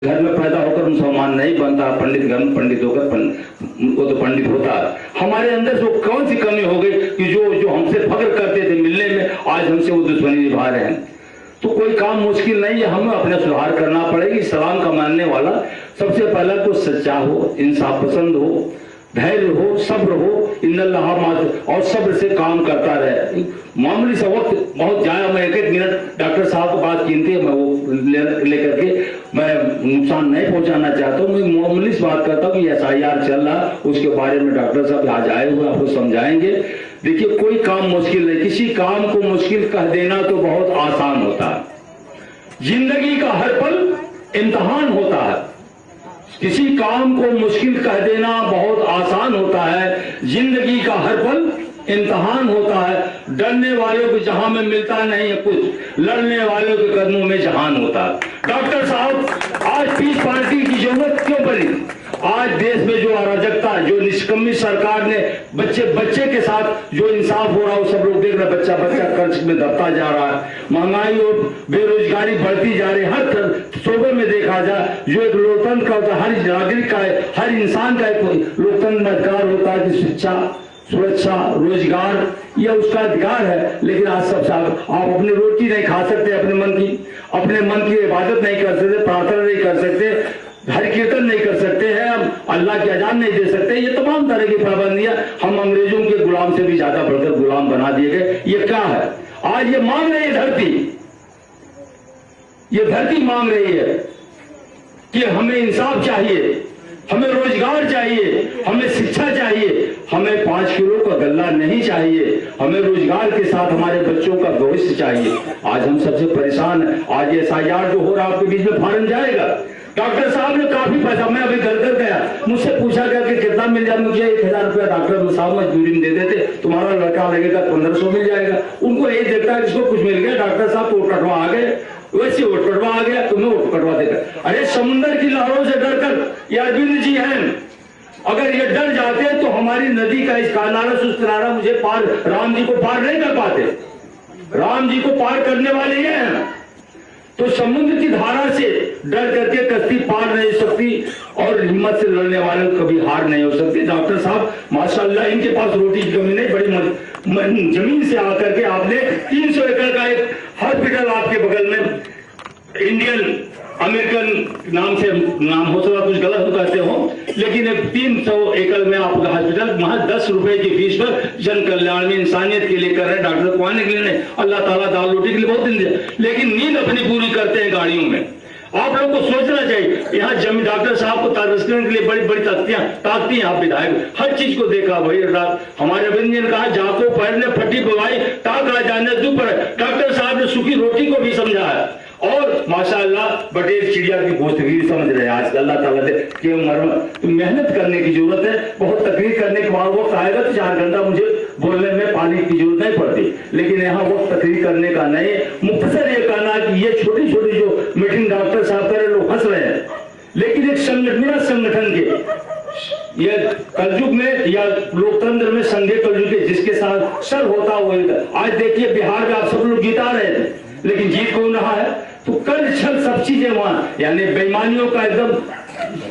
घर में पैदा होकर मुसलमान नहीं बनता, पंडित घर में पंडित होकर वो तो पंडित होता है। हमारे अंदर से कौन सी कमी हो गई कि जो हमसे फख्र करते थे मिलने में, आज हमसे वो दुश्मनी निभा रहे हैं। तो कोई काम मुश्किल नहीं है, हमें अपना सुधार करना पड़ेगा। इस्लाम का मानने वाला सबसे पहला तो सच्चा हो, इंसाफ पसंद हो, धैर्य हो, सब्र हो, इन्नल्लाह और सब्र से काम करता रहे। मामूली सा वक्त बहुत जाया, मैं एक मिनट डॉक्टर साहब को बात कीमती है, मैं वो लेकर के मैं नुकसान नहीं पहुंचाना चाहता हूँ। मैं मामूली से बात करता हूँ कि SIR चल रहा, उसके बारे में डॉक्टर साहब आज आए हुए आपको समझाएंगे। देखिए, कोई काम मुश्किल नहीं, किसी काम को मुश्किल कह देना तो बहुत आसान होता है। जिंदगी का हर पल इम्तिहान होता है। किसी काम को मुश्किल कह देना बहुत आसान होता है, जिंदगी का हर पल इम्तिहान होता है। डरने वालों को जहां में मिलता नहीं है कुछ, लड़ने वालों के कदमों में जहान होता है। डॉक्टर साहब, आज पीस पार्टी की जरूरत क्यों पड़ी? आज देश में जो अराजकता, जो निष्कम्मी सरकार ने बच्चे के साथ जो इंसाफ हो रहा है, सब लोग देख रहे हैं। बच्चा कर्ज में दबता जा रहा है, महंगाई और बेरोजगारी बढ़ती जा रही है। हर शोबे में देखा जाए, जो एक लोकतंत्र का होता है, हर नागरिक का, हर इंसान का एक लोकतंत्र में अधिकार होता है कि शिक्षा, सुरक्षा, रोजगार, यह उसका अधिकार है। लेकिन आज सब साहब, आप अपनी रोटी नहीं खा सकते, अपने मन की इबादत नहीं कर सकते, प्रार्थना नहीं कर सकते, हर कीर्तन नहीं कर सकते हैं, हम अल्लाह की अजान नहीं दे सकते। ये तमाम तरह की पाबंदियां हम अंग्रेजों के गुलाम से भी ज्यादा बढ़कर गुलाम बना दिए गए। ये क्या है? आज ये मांग रही है धरती मांग रही है कि हमें इंसाफ चाहिए, हमें रोजगार चाहिए, हमें शिक्षा चाहिए, हमें 5 किलो का गल्ला नहीं चाहिए, हमें रोजगार के साथ हमारे बच्चों का भविष्य चाहिए। आज हम सबसे परेशान हैं। आज SIR जो हो रहा है, आपके बीच में फॉरन जाएगा। डॉक्टर साहब ने काफी पैसा, मैं अभी घर गया, मुझसे पूछा गया कि कितना मिल जाए। मुझे 1000 रुपया डॉक्टर साहब मजदूरी में दे देते, तुम्हारा लड़का लगेगा 1500 मिल जाएगा। उनको ये देखता है जिसको कुछ मिल गया, डॉक्टर साहब वोट कटवा आ गए, वैसे वोट कटवा आ गया, तुम्हें वोट कटवा देगा। अरे समुद्र की लहरों से डरकर ये अरविंद जी हैं, अगर ये डर जाते हैं तो हमारी नदी का इस किनारा से उस किनारा मुझे पार, राम जी को पार नहीं कर पाते। राम जी को पार करने वाले ये हैं। तो समुद्र की धारा से डर करके कश्ती पार नहीं हो सकती, और हिम्मत से लड़ने वाले कभी हार नहीं हो सकती। डॉक्टर साहब माशाल्लाह, इनके पास रोटी की कमी नहीं, बड़ी जमीन से आकर के आपने 300 एकड़ का एक हॉस्पिटल आपके बगल में, इंडियन अमेरिकन नाम से, नाम हो सकता कुछ गलत कहते हो, लेकिन एक 300 एकड़ में आपका हॉस्पिटल, वहां 10 रुपए की फीस पर जन कल्याण में इंसानियत के लिए कर रहे हैं। डॉक्टर को आने के लिए नहीं, अल्लाह ताला दाल रोटी के लिए बहुत दिन दिया, लेकिन नींद अपनी पूरी करते हैं गाड़ियों में। आप लोगों को सोचना चाहिए। यहाँ जमीन डॉक्टर साहब को तरसने के लिए बड़ी बड़ी ताकती हैं। आप विधायक हर चीज को देखा भाई। हमारे अरविंद जी ने कहा, जाको पैर ने फटी बवाई ताक आ जाने दू पर। डॉक्टर साहब ने सूखी रोटी को भी समझा है, और माशाअल्लाह बटेर चिड़िया की गोश्तगिरी समझ रहे हैं आज। अल्लाह ताला से कि मेहनत करने की जरूरत है। बहुत तकलीफ करने के बाद वक्त आएगा तो 4 घंटा मुझे बोलने में पानी की जरूरत नहीं पड़ती, लेकिन यहाँ वक्त तकलीफ करने का नहीं। मुख्तसर ये कहना कि ये छोटी छोटी जो मीटिंग डॉक्टर साहब करे, लोग हंस रहे हैं, लेकिन एक संगठन के ये कलयुग में या लोकतंत्र में संघे कलयुग के जिसके साथ सर होता हुआ, आज देखिए बिहार में आप सब लोग जीता रहे थे, लेकिन जीत कौन रहा है? तो कर छल सब चीजें वहां, यानी बेईमानियों का एकदम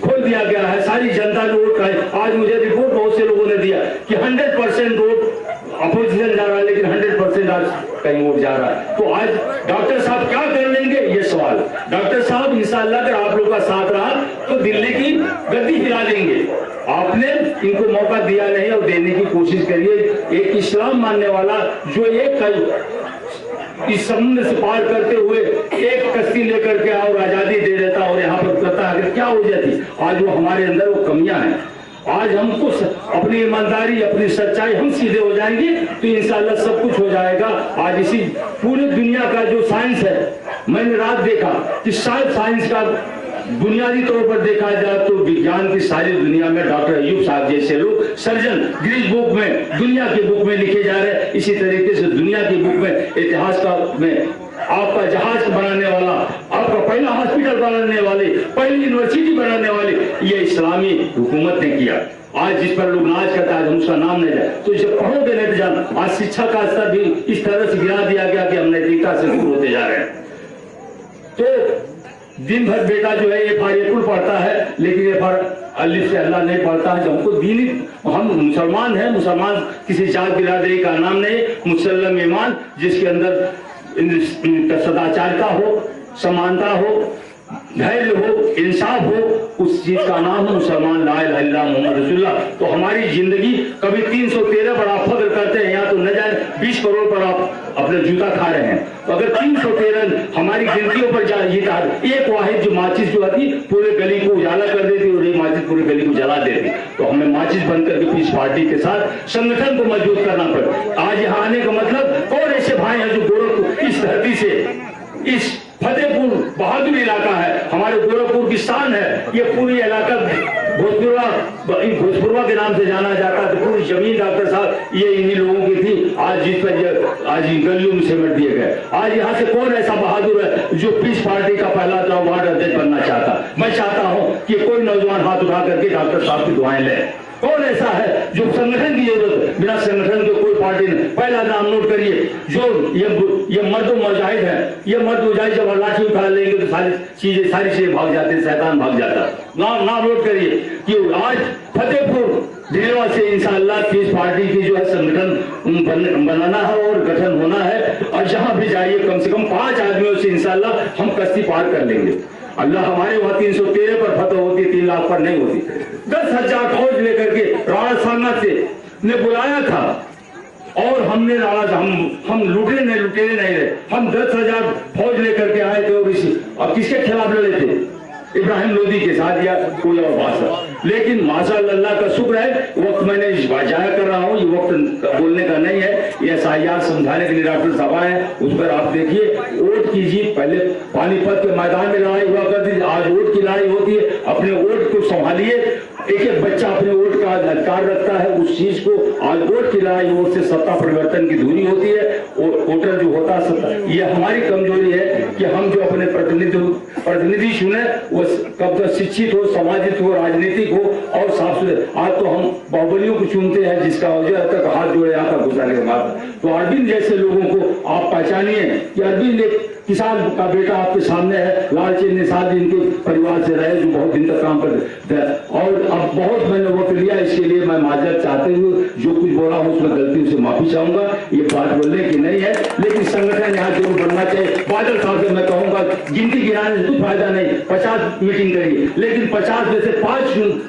खोल दिया गया है। सारी जनता ने वोट का, आज मुझे रिपोर्ट बहुत से लोगों ने दिया कि 100% वोट अपोजिशन जा रहा है, लेकिन 100% आज कहीं वोट जा रहा है। तो आज डॉक्टर साहब क्या कर लेंगे, ये सवाल। डॉक्टर साहब इंशाअल्लाह अगर आप लोग का साथ रहा तो दिल्ली की गद्दी हिला देंगे। आपने इनको मौका दिया नहीं और देने की कोशिश करिए। एक इस्लाम मानने वाला जो एक इस समुद्र से पार करते हुए एक कश्ती लेकर के और आजादी दे देता और यहाँ पर करता है, क्या हो जाती? आज वो हमारे अंदर वो कमियां हैं। आज हमको अपनी ईमानदारी, अपनी सच्चाई, हम सीधे हो जाएंगे तो इंशाअल्लाह सब कुछ हो जाएगा। आज इसी पूरी दुनिया का जो साइंस है, मैंने रात देखा कि शायद साइंस का बुनियादी तौर पर देखा जाए तो विज्ञान की सारी दुनिया में डॉक्टर अयूब साहब जैसे लोग सर्जन गिनीज बुक में, दुनिया की बुक में लिखे जा रहे हैं। इसी तरीके से दुनिया की बुक में, इतिहास का में आपका जहाज बनाने वाला, आपका पहला हॉस्पिटल बनाने वाले, पहली यूनिवर्सिटी बनाने वाले, ये इस्लामी हुकूमत ने किया। आज जिस पर लोग नाच करता है, हम उसका नाम नहीं जाए तो इसे पढ़ोगे नहीं तो जान। आज शिक्षा का स्तर भी इस तरह से गिरा दिया गया कि हम नैतिकता से दूर होते जा रहे हैं। तो दिन भर बेटा जो है FR पढ़ता है, लेकिन FR अलिफ से अल्लाह नहीं पढ़ता है। हमको दीनी, हम मुसलमान हैं, मुसलमान किसी जात बिरादरी का नाम नहीं, मुसल्लम ईमान जिसके अंदर सदाचारता हो, समानता हो, धैर्य हो, इंसाफ हो, उस चीज का नाम है मुसलमान। ला इलाहा इल्लल्लाह मुहम्मद रसूलुल्लाह। तो हमारी जिंदगी कभी 313 पर आप फख्र करते हैं, या तो न जाए 20 करोड़ पर आप अपने जूता खा रहे हैं। तो अगर 313 हमारी गिनतियों पर एक वाहिद जो माचिस जो आती पूरे गली को उजाला कर देती और एक माचिस पूरी गली को जला देती। तो हमें माचिस बंद करके पीस पार्टी के साथ संगठन को मजबूत करना पड़े। आज यहाँ आने का मतलब कौन ऐसे भाई हैं जो गोरखपुर इस धरती से, इस फतेहपुर बहादुर इलाका है, हमारे गोरखपुर की शान है। ये पूरी इलाका भोजपुरवा के नाम से जाना जाता है। तो पूरी जमीन डॉक्टर साहब ये इन्हीं लोगों की थी। आज जिस पर आज इन गलियों में सिमट दिए गए। आज यहाँ से कौन ऐसा बहादुर है जो पीस पार्टी का पहला वार्ड अध्यक्ष बनना चाहता? मैं चाहता हूँ कि कोई नौजवान हाथ उठा करके डॉक्टर साहब की दुआएं ले। कौन ऐसा है जो संगठन की जरूरत है? बिना संगठन के कोई पार्टी नहीं। पहला नाम नोट करिए, जो ये मर्द मुजाहिद है। ये मर्द मुजाहिद जब लाठी उठा लेंगे तो सारी चीजें भाग जाते हैं, शैतान भाग जाता है। नाम नोट करिए कि आज फतेहपुर जिले से इंशाअल्लाह पीस पार्टी की जो है संगठन बनाना है और गठन होना है। और जहां भी जाइए कम से कम 5 आदमियों से इंशाअल्लाह हम कश्ती पार कर लेंगे। अल्लाह हमारे वहां 313 पर फतह होती, 3 लाख पर नहीं होती। 10,000 फौज लेकर के राणा सांगा से ने बुलाया था और हमने राणा हम लुटेरे नहीं रहे। हम 10,000 फौज लेकर के आए थे और किसके खिलाफ लड़े थे? इब्राहिम लोदी के साथ या कोई और बात। लेकिन माशाअल्लाह का शुक्र है, वक्त मैंने जाया कर रहा हूँ, ये वक्त बोलने का नहीं है। ये साहियात समझाने के लिए डॉक्टर साहब आए हैं, उस पर आप देखिए। वोट की जीत पहले पानीपत के मैदान में लड़ाई हुआ करती थी, आज वोट की लड़ाई होती है। अपने वोट को संभालिए। एक बच्चा अपने वोट का अधिकार रखता है, उस चीज को आज वोट की लड़ाई, वोट से सत्ता परिवर्तन की दूरी होती है। वोटर जो होता है सत्ता, ये हमारी कमजोरी है कि हम जो अपने प्रतिनिधि चुने वो कब तक शिक्षित हो, समाजित हो, राजनीतिक हो और साफ सुथरे। आज तो हम बाहुबलियों को चुनते हैं जिसका वजह तक हाथ जोड़े आता घुसाने के बाद। तो अरविंद जैसे लोगों को आप पहचानिए कि अरविंद एक किसान का बेटा आपके सामने है। लालचंद निषाद इनके परिवार से रहे, जो बहुत दिन तक काम करते हैं। और अब बहुत मैंने वक्त लिया, इसके लिए मैं माजरत चाहते हुए जो कुछ बोला हूँ उसमें गलती से माफी चाहूंगा। ये बात बोलने की नहीं है, लेकिन संगठन यहाँ जरूर बनना चाहिए। बादल साहब से मैं कहूंगा, गिनती गिनाने से कुछ फायदा नहीं, 50 मीटिंग करिए, लेकिन 50 में से 5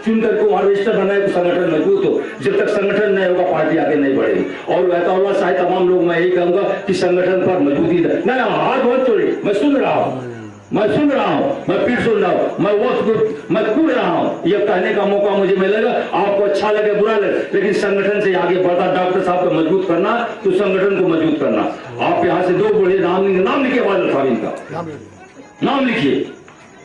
चुन करके हार्वेस्टर बनाए तो संगठन मजबूत हो। जब तक संगठन नहीं होगा पार्टी आगे नहीं बढ़ेगी। और रहता शायद तमाम लोग मैं यही कहूंगा कि संगठन पर मजबूती नहीं, हाथ बहुत छोड़ी। मैं सुन रहा हूँ, मैं फिर सुन रहा हूँ, मैं कूद रहा हूँ। ये कहने का मौका मुझे मिलेगा, आपको अच्छा लगे बुरा लगे, लेकिन संगठन से आगे बढ़ता। डॉक्टर साहब को मजबूत करना तो संगठन को मजबूत करना। आप यहाँ से 2 बड़े नाम लिखिए, बादल साहब इनका नाम लिखिए।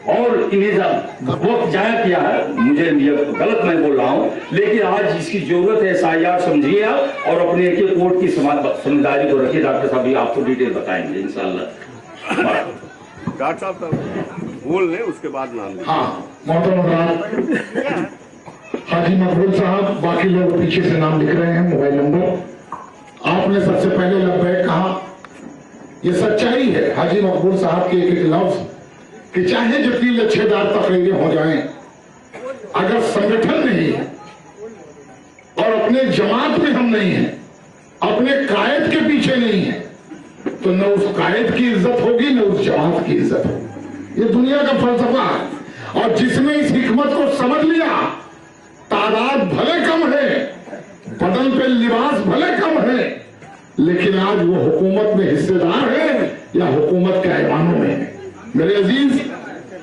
और इन्हें वक्त जाया किया है, मुझे ये गलत मैं बोल रहा हूँ, लेकिन आज इसकी जरूरत है। साहियात समझिए आप और अपने एक वोट की समझदारी को रखिए। डॉक्टर साहब भी आपको डिटेल बताएंगे इंशाल्लाह। डॉक्टर साहब बोल लें, उसके बाद नाम। हाँ, मोहतरम हाजी मकबूल साहब, बाकी लोग पीछे से नाम लिख रहे हैं, मोबाइल नंबर। आपने सबसे पहले लब्बैक कहा, ये सच्चाई है हाजी मकबूल साहब के एक लफ्ज कि चाहे जितनी लच्छेदार तकरीरें हो जाएं, अगर संगठन नहीं है और अपने जमात में हम नहीं हैं, अपने कायद के पीछे नहीं है, तो न उस कायद की इज्जत होगी न उस जमात की इज्जत होगी। ये दुनिया का फलसफा है। और जिसने इस हिकमत को समझ लिया, तादाद भले कम है, बदन पे लिबास भले कम है, लेकिन आज वो हुकूमत में हिस्सेदार है या हुकूमत के ऐवानों में है। मेरे अजीज,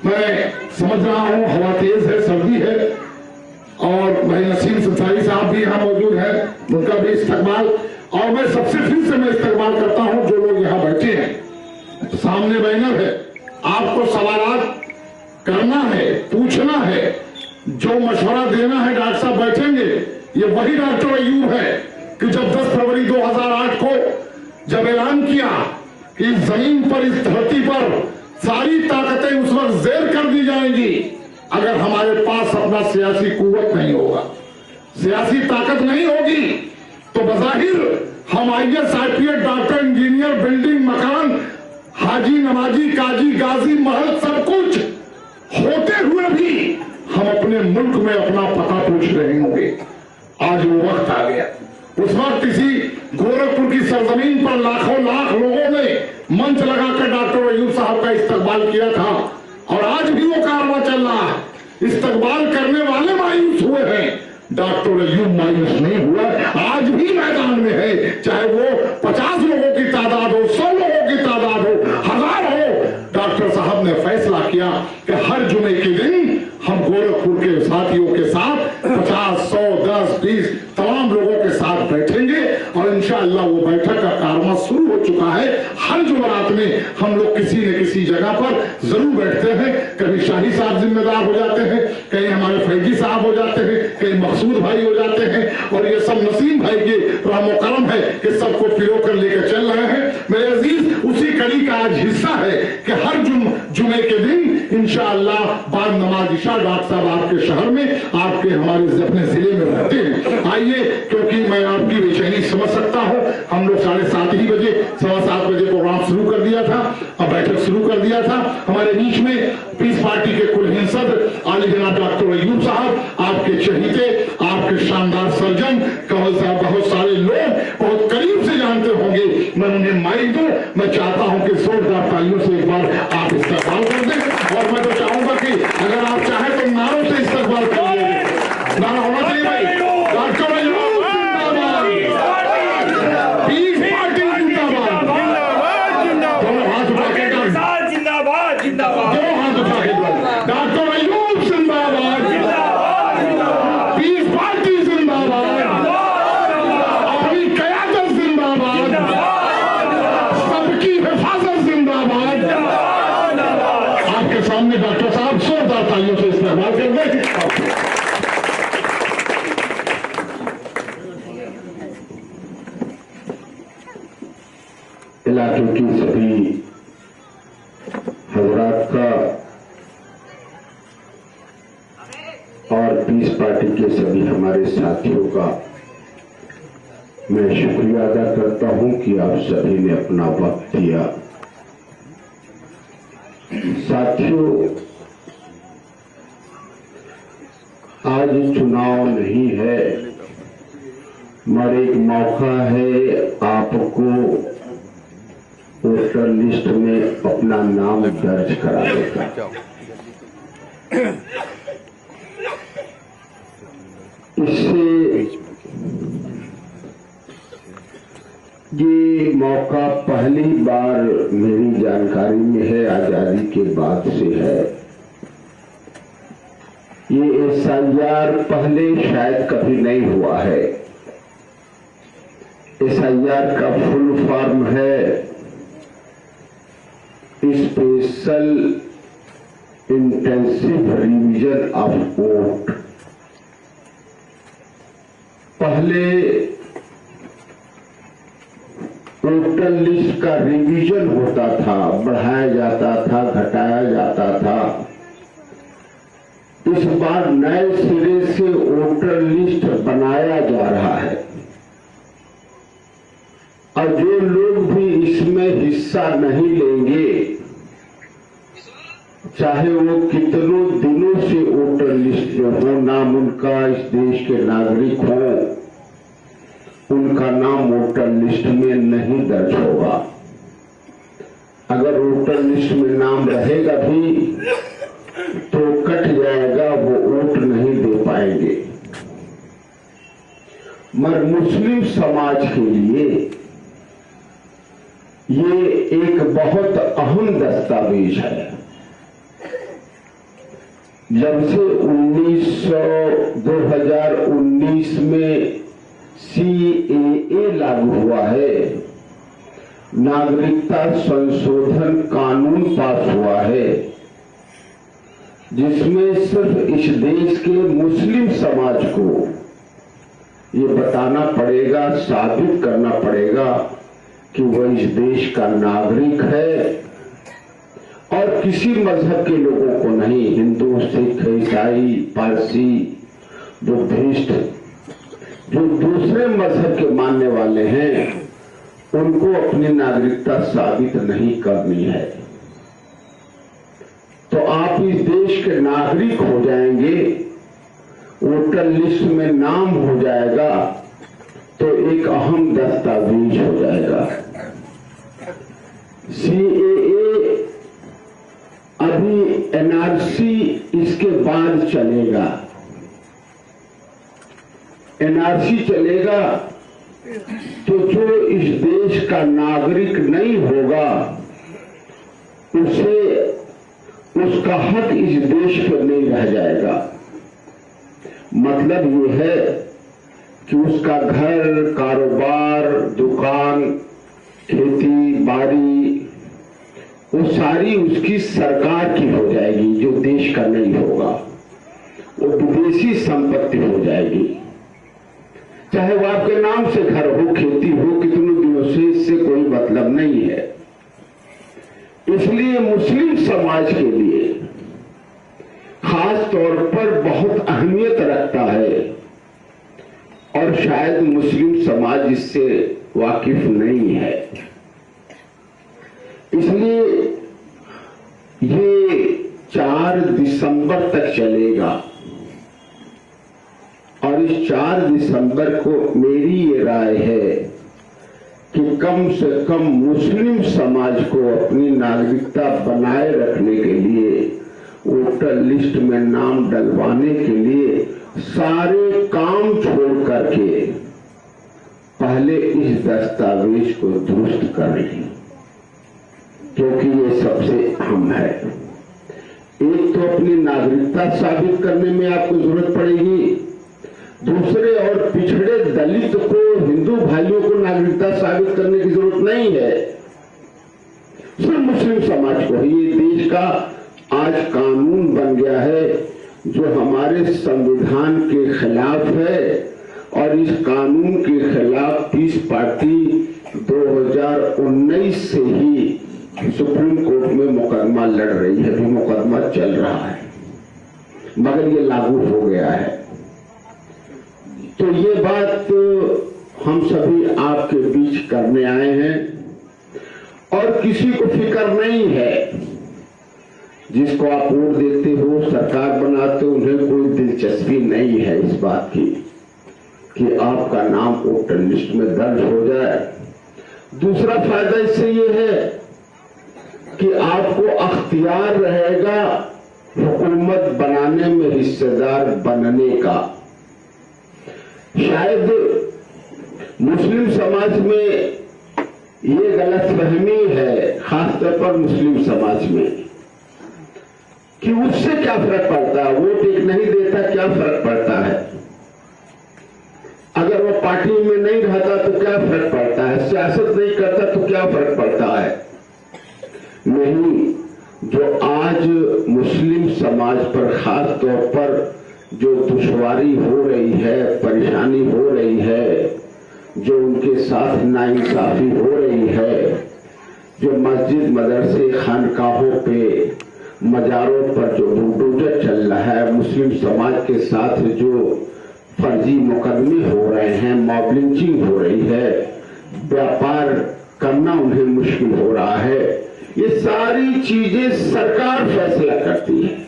मैं समझ रहा हूं हवा तेज है, सर्दी है, और भाई नसीम संसारी साहब भी यहाँ मौजूद है, उनका भी इस्तकबाल। और मैं सबसे फिर से मैं इस्तकबाल करता हूं जो लोग यहाँ बैठे हैं। सामने बैनर है, आपको सवालात करना है, पूछना है, जो मशवरा देना है। डॉक्टर साहब बैठेंगे, ये वही डॉक्टर अयूब है कि जब 10 फरवरी 2008 को जब ऐलान किया कि इस जमीन पर, इस धरती पर सारी ताकतें उस वक्त जेर कर दी जाएंगी अगर हमारे पास अपना सियासी कुव्वत नहीं होगा, सियासी ताकत नहीं होगी, तो बज़ाहिर हम IAS, IPS, doctor, engineer, building, मकान हाजी, नमाजी, काजी, गाजी, महल सब कुछ होते हुए भी हम अपने मुल्क में अपना पता पूछ रहे होंगे। आज वो वक्त आ गया। उस वक्त इसी गोरखपुर की सरजमीन पर लाखों लाख लोगों ने मंच लगाकर डॉक्टर अयूब साहब का इस्तकबाल किया था और आज भी वो कारवां चल रहा है। इस्तकबाल करने वाले मायूस हुए हैं, डॉक्टर अयूब मायूस नहीं हुआ, आज भी मैदान में है। चाहे वो 50 लोगों की तादाद हो, 100 लोगों की तादाद हो, 1000 हो, डॉक्टर साहब ने फैसला किया कि हर जुमे के दिन हम गोरखपुर के साथियों के साथ 50, 100, 10, 20 तमाम लोगों के साथ बैठेंगे और इंशाअल्लाह वो बैठक का कारवां शुरू हो चुका है। हर जुमेरात में हम लोग किसी न किसी जगह पर जरूर बैठते हैं। कभी शाही साहब जिम्मेदार हो जाते हैं, कहीं हमारे फैजी साहब हो जाते हैं, कहीं मकसूद भाई हो जाते हैं और ये सब नसीम भाई के रहमो करम है कि सबको पिरो कर लेकर चल रहे हैं। मेरे अजीज, उसी कड़ी का आज हिस्सा है कि हर जुमे के दिन इंशाअल्लाह बाद नमाज इशा डॉक्टर साहब आपके शहर में, आपके हमारे अपने जिले में रहते हैं। आइए, क्योंकि मैं आपकी बेचैनी समझ सकता हूं। हम लोग 7:30 ही बजे, 7:15 बजे प्रोग्राम शुरू कर दिया था और बैठक शुरू कर दिया था। हमारे बीच में पीस पार्टी के कुल सदर आली जनाब डॉक्टर अयूब साहब, आपके चहीते, आपके शानदार सर्जन कंवल साहब, बहुत सारे लोग बहुत करीब से जानते होंगे। मैं उन्हें माइक दूं, मैं चाहता हूं कि जोरदार तालियों से एक बार आप इस्तेमाल कर दें और मैं तो चाहूंगा कि अगर आप चाहें तो नारों से इस्तेमाल करिए। नारा होना चाहिए भाई, डॉक्टर अयूब जिंदाबाद, पीस पार्टी जिंदाबाद, दोनों हाथ उठा के जिंदाबाद जिंदाबाद, दो हाथ उठा के डॉक्टर अयूब जिंदाबाद, पीस पार्टी जिंदाबाद, अपनी कयादत जिंदाबाद, सबकी हिफाजत जिंदाबाद। आपके सामने डॉक्टर साहब जोरदार तालियों से इस्तेमाल कर दें। इलाके की सभी हजरात का और पीस पार्टी के सभी हमारे साथियों का मैं शुक्रिया अदा करता हूं कि आप सभी ने अपना वक्त दिया। साथियों, आज चुनाव नहीं है मगर एक मौका है आपको वोटर लिस्ट में अपना नाम दर्ज कराने का। इससे ये मौका पहली बार मेरी जानकारी में है, आजादी के बाद से है। ये SIR पहले शायद कभी नहीं हुआ है। SIR का फुल फॉर्म है special intensive revision of vote. पहले वोटर लिस्ट का रिवीजन होता था, बढ़ाया जाता था, घटाया जाता था। इस बार नए सिरे से वोटर लिस्ट बनाया जा रहा है और जो लोग भी इसमें हिस्सा नहीं लेंगे, चाहे वो कितनों दिनों से वोटर लिस्ट में हो, नाम उनका इस देश के नागरिक हो, उनका नाम वोटर लिस्ट में नहीं दर्ज होगा। अगर वोटर लिस्ट में नाम रहेगा भी तो कट जाएगा, वो वोट नहीं दे पाएंगे। मगर मुस्लिम समाज के लिए ये एक बहुत अहम दस्तावेज है। जब से 2019 में CAA लागू हुआ है, नागरिकता संशोधन कानून पास हुआ है, जिसमें सिर्फ इस देश के मुस्लिम समाज को ये बताना पड़ेगा, साबित करना पड़ेगा कि वह इस देश का नागरिक है और किसी मजहब के लोगों को नहीं, हिंदू, सिख, ईसाई, पारसी, बुद्धिस्ट, जो दूसरे मजहब के मानने वाले हैं, उनको अपनी नागरिकता साबित नहीं करनी है, तो आप इस देश के नागरिक हो जाएंगे, वोटर लिस्ट में नाम हो जाएगा, तो एक अहम दस्तावेज हो जाएगा। CAA अभी NRC इसके बाद चलेगा। NRC चलेगा तो जो इस देश का नागरिक नहीं होगा उसे उसका हक इस देश पर नहीं रह जाएगा। मतलब ये है कि उसका घर, कारोबार, दुकान, खेती बाड़ी, वो सारी उसकी सरकार की हो जाएगी, जो देश का नहीं होगा। वो विदेशी संपत्ति हो जाएगी। चाहे वो आपके नाम से घर हो, खेती हो, कितने दिनों से, इससे कोई मतलब नहीं है। इसलिए मुस्लिम समाज के लिए खास तौर पर बहुत अहमियत रखता है और शायद मुस्लिम समाज इससे वाकिफ नहीं है। इसलिए ये 4 दिसंबर तक चलेगा और इस 4 दिसंबर को मेरी ये राय है कि कम से कम मुस्लिम समाज को अपनी नागरिकता बनाए रखने के लिए, वोटर लिस्ट में नाम डलवाने के लिए सारे काम छोड़ करके पहले इस दस्तावेज को दुरुस्त कर लें, क्योंकि ये सबसे अहम है। एक तो अपनी नागरिकता साबित करने में आपको जरूरत पड़ेगी, दूसरे और पिछड़े दलित को, हिंदू भाइयों को नागरिकता साबित करने की जरूरत नहीं है, सिर्फ मुस्लिम समाज को। ये देश का आज कानून बन गया है जो हमारे संविधान के खिलाफ है और इस कानून के खिलाफ पीस पार्टी 2019 से ही सुप्रीम कोर्ट में मुकदमा लड़ रही है, अभी मुकदमा चल रहा है, मगर ये लागू हो गया है। तो ये बात हम सभी आपके बीच करने आए हैं और किसी को फिक्र नहीं है। जिसको आप वोट देते हो, सरकार बनाते हो, उन्हें कोई दिलचस्पी नहीं है इस बात की कि आपका नाम वोटर लिस्ट में दर्ज हो जाए। दूसरा फायदा इससे ये है कि आपको अख्तियार रहेगा हुकूमत बनाने में हिस्सेदार बनने का। शायद मुस्लिम समाज में ये गलतफहमी है, खासतौर पर मुस्लिम समाज में, कि उससे क्या फर्क पड़ता है, वोट एक नहीं देता क्या फर्क पड़ता है, अगर वो पार्टी में नहीं रहता तो क्या फर्क पड़ता है, सियासत नहीं करता तो क्या फर्क पड़ता है। नहीं, जो आज मुस्लिम समाज पर खास तौर पर जो दुश्वारी हो रही है, परेशानी हो रही है, जो उनके साथ नाइंसाफी हो रही है, जो मस्जिद, मदरसे, खानकाहों पे, मजारों पर जो बुलडोजर चल रहा है, मुस्लिम समाज के साथ जो फर्जी मुकदमे हो रहे हैं, मॉब लिंचिंग हो रही है, व्यापार करना उन्हें मुश्किल हो रहा है, ये सारी चीजें सरकार फैसला करती है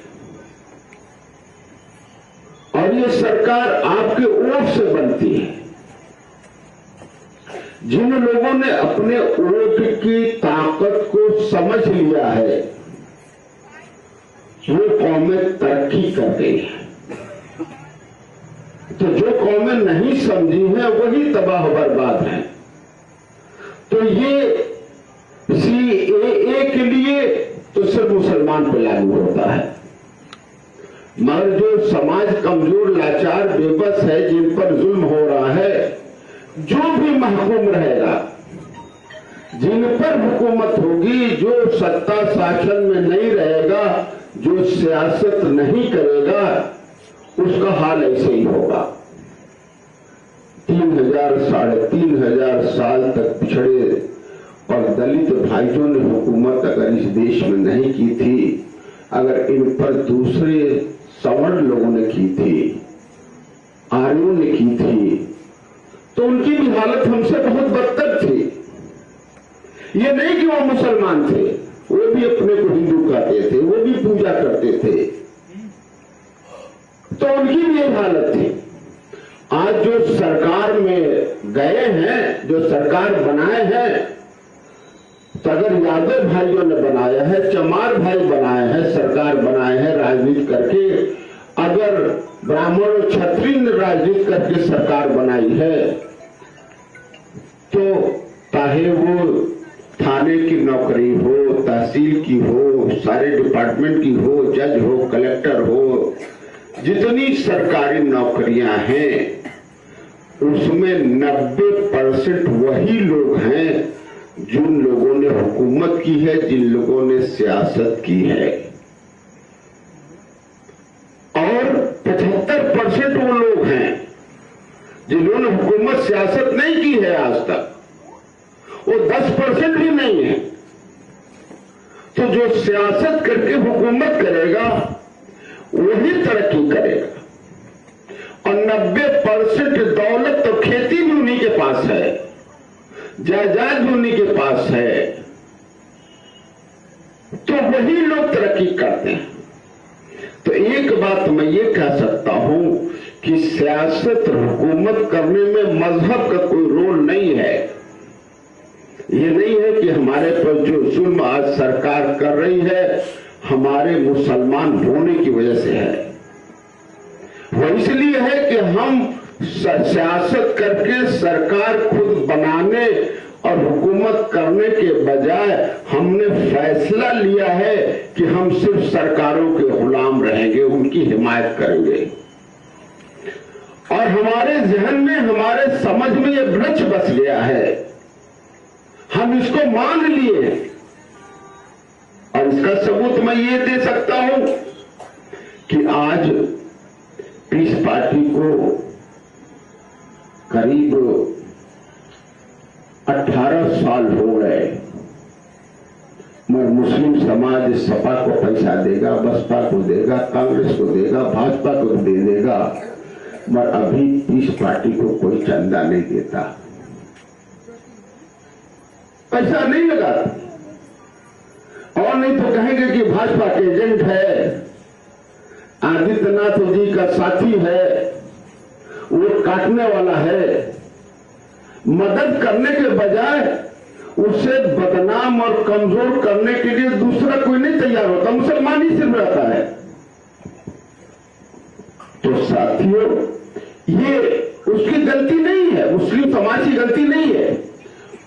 और ये सरकार आपके वोट से बनती है। जिन लोगों ने अपने वोट की ताकत को समझ लिया है वो कौमें तरक्की कर गई है, तो जो कौमें नहीं समझी हैं वही तबाह बर्बाद हैं। तो ये CAA के लिए तो सिर्फ मुसलमान पे लागू होता है, मगर जो समाज कमजोर, लाचार, बेबस है, जिन पर जुल्म हो रहा है, जो भी महकूम रहेगा, जिन पर हुकूमत होगी, जो सत्ता शासन में नहीं रहेगा, जो सियासत नहीं करेगा, उसका हाल ऐसे ही होगा। 3000 साढ़े 3000 साल तक पिछड़े और दलित भाइयों ने हुकूमत अगर इस देश में नहीं की थी, अगर इन पर दूसरे सवर्ण लोगों ने की थी, आर्यों ने की थी, तो उनकी भी हालत हमसे बहुत बदतर थी। ये नहीं कि वो मुसलमान थे, वो भी अपने को हिंदू कहते थे, वो भी पूजा करते थे, तो उनकी भी ये हालत थी। आज जो सरकार में गए हैं, जो सरकार बनाए हैं, तो अगर यादव भाइयों ने बनाया है, चमार भाई बनाए हैं, सरकार बनाए हैं राजनीति करके, अगर ब्राह्मण और क्षत्रिय ने राजनीति करके सरकार बनाई है, तो चाहे वो थाने की नौकरी हो, तहसील की हो, सारे डिपार्टमेंट की हो, जज हो, कलेक्टर हो, जितनी सरकारी नौकरियां हैं उसमें 90% वही लोग हैं जिन लोगों ने हुकूमत की है, जिन लोगों ने सियासत की है, और 75% वो लोग हैं जिन्होंने हुकूमत सियासत नहीं की है आज तक, वो 10% भी नहीं है। तो जो सियासत करके हुकूमत करेगा वही तरक्की करेगा, और 90% दौलत तो खेती भी उन्हीं के पास है, जायदाद भी उन्हीं के पास है, तो वही लोग तरक्की करते हैं। तो एक बात मैं ये कह सकता हूं कि सियासत हुकूमत करने में मजहब का कोई रोल नहीं है। ये नहीं है कि हमारे पर जो जुल्म आज सरकार कर रही है हमारे मुसलमान होने की वजह से है, वो इसलिए है कि हम सियासत करके सरकार खुद बनाने और हुकूमत करने के बजाय हमने फैसला लिया है कि हम सिर्फ सरकारों के गुलाम रहेंगे, उनकी हिमायत करेंगे, और हमारे जहन में, हमारे समझ में ये वृक्ष बस गया है, हम इसको मान लिए। और इसका सबूत मैं ये दे सकता हूं कि आज पीस पार्टी को करीब 18 साल हो गए, मगर मुस्लिम समाज सपा को पैसा देगा, बसपा को देगा, कांग्रेस को देगा, भाजपा को दे देगा, मगर अभी पीस पार्टी को कोई चंदा नहीं देता, पैसा नहीं लगाता। और नहीं तो कहेंगे कि भाजपा के एजेंट है, आदित्यनाथ जी का साथी है, वो काटने वाला है। मदद करने के बजाय उसे बदनाम और कमजोर करने के लिए दूसरा कोई नहीं तैयार होता, मुसलमान ही सिर्फ रहता है। तो साथियों, ये उसकी गलती नहीं है, मुस्लिम समाज की गलती नहीं है,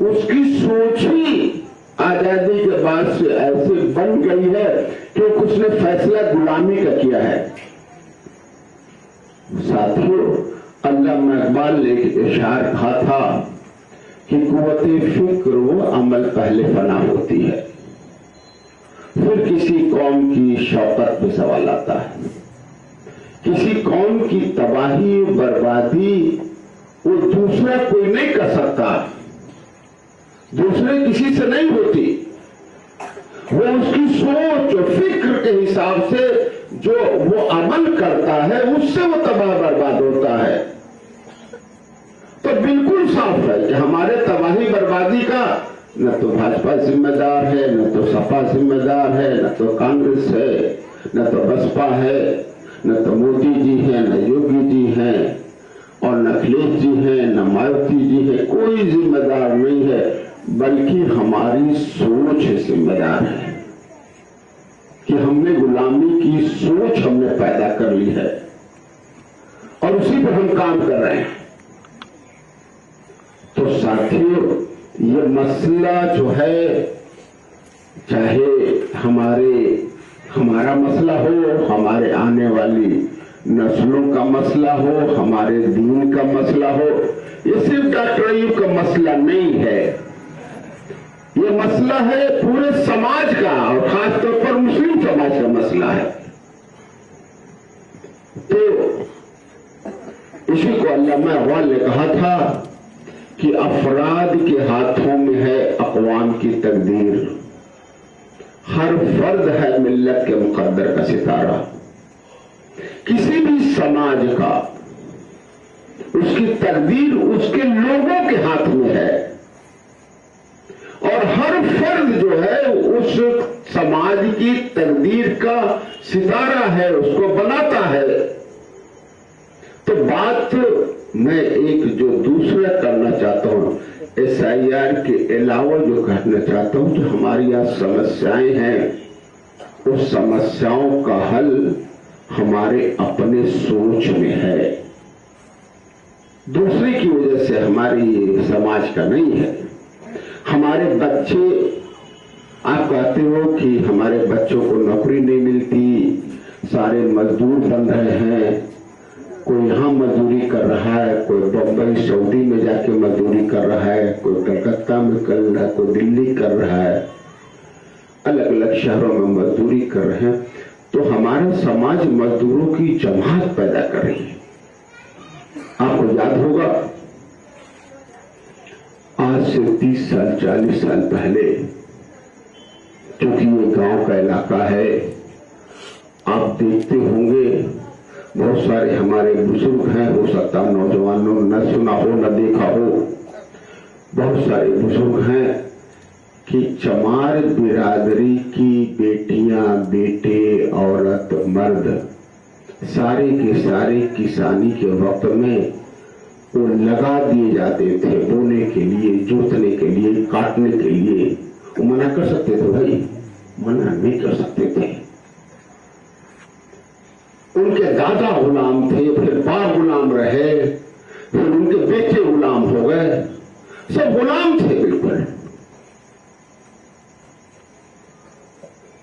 उसकी सोच ही आजादी के बाद से ऐसे बन गई है कि उसने फैसला गुलामी का किया है। साथियों, अल्लामा इकबाल ने एक इशार कहा था कि कुव्वते फिक्र व अमल पहले फना होती है, फिर किसी कौम की शौकत पे सवाल आता है। किसी कौम की तबाही बर्बादी वो दूसरा कोई नहीं कर सकता, दूसरे किसी से नहीं होती, वो उसकी सोच और फिक्र के हिसाब से जो वो अमल करता है उससे वो तबाह बर्बाद होता है। तो बिल्कुल साफ है कि हमारे तबाही बर्बादी का न तो भाजपा जिम्मेदार है, न तो सपा जिम्मेदार है, न तो कांग्रेस है, न तो बसपा है, न तो मोदी जी हैं, न योगी जी हैं, और न अखिलेश जी हैं, न मायावती जी हैं, कोई जिम्मेदार नहीं है, बल्कि हमारी सोच जिम्मेदार है कि हमने गुलामी की सोच हमने पैदा कर ली है और उसी पर हम काम कर रहे हैं। तो साथियों, ये मसला जो है, चाहे हमारा मसला हो, हमारे आने वाली नस्लों का मसला हो, हमारे दीन का मसला हो, ये सिर्फ डॉक्टर अयूब का मसला नहीं है, ये मसला है पूरे समाज का और खासतौर पर मुस्लिम समाज का मसला है। तो इसी को अल्लामा इकबाल ने कहा था कि अफराद के हाथों में है अक़वाम की तकदीर, हर फर्द है मिल्लत के मुकद्दर का सितारा। किसी भी समाज का उसकी तकदीर उसके लोगों के हाथ में है, और और हर फर्द जो है उस समाज की तकदीर का सितारा है, उसको बनाता है। तो बात मैं एक जो दूसरा करना चाहता हूं, SIR के अलावा जो कहना चाहता हूं, जो हमारी आज समस्याएं हैं, उस समस्याओं का हल हमारे अपने सोच में है, दूसरे की वजह से हमारी समाज का नहीं है। हमारे बच्चे, आप कहते हो कि हमारे बच्चों को नौकरी नहीं मिलती, सारे मजदूर बन रहे हैं, कोई यहां मजदूरी कर रहा है, कोई बंबई सऊदी में जाके मजदूरी कर रहा है, कोई कलकत्ता में कर रहा है, कोई दिल्ली कर रहा है, अलग अलग शहरों में मजदूरी कर रहे हैं। तो हमारा समाज मजदूरों की जमात पैदा कर रही है। आपको याद होगा आज से 30 साल 40 साल पहले, क्योंकि ये गांव का इलाका है, आप देखते होंगे बहुत सारे हमारे बुजुर्ग हैं, हो सकता है नौजवानों न सुना हो न देखा हो, बहुत सारे बुजुर्ग हैं कि चमार बिरादरी की बेटियां, बेटे, औरत, मर्द सारे के सारे किसानी के वक्त में वो लगा दिए जाते थे, बोने के लिए, जोतने के लिए, काटने के लिए। वो मना कर सकते थे भाई? मना नहीं कर सकते थे। उनके दादा गुलाम थे, फिर बाप गुलाम रहे, फिर उनके बेटे गुलाम हो गए, सब गुलाम थे बिल्कुल।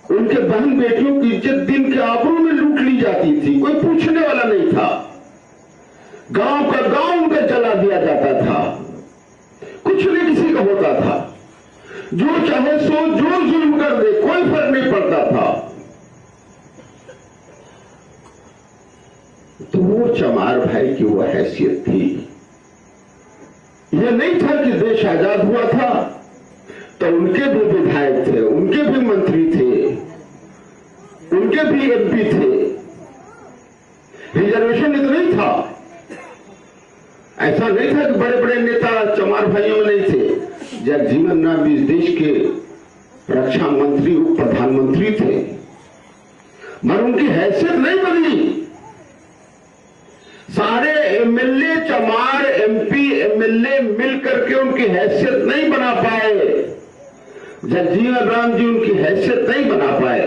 उनके बहन बेटियों की इज्जत दिन के आबरू में लूट ली जाती थी, कोई पूछने वाला नहीं था। गांव का गांव उनका जला दिया जाता था, कुछ नहीं किसी का होता था, जो चाहे सो जो जुल्म कर दे, कोई फर्क नहीं पड़ता था। तो वो चमार भाई की वो हैसियत थी। यह नहीं था कि देश आजाद हुआ था तो उनके भी विधायक थे, उनके भी मंत्री थे, उनके भी MP थे, रिजर्वेशन इतना नहीं था। ऐसा नहीं था कि बड़े बड़े नेता चमार भाइयों में नहीं थे। जगजीवन राम इस देश के रक्षा मंत्री, उप प्रधानमंत्री थे, मगर उनकी हैसियत नहीं बदली। सारे MLA, चमार, MP, MLA मिल करके उनकी हैसियत नहीं बना पाए। जगजीवन राम जी उनकी हैसियत नहीं बना पाए।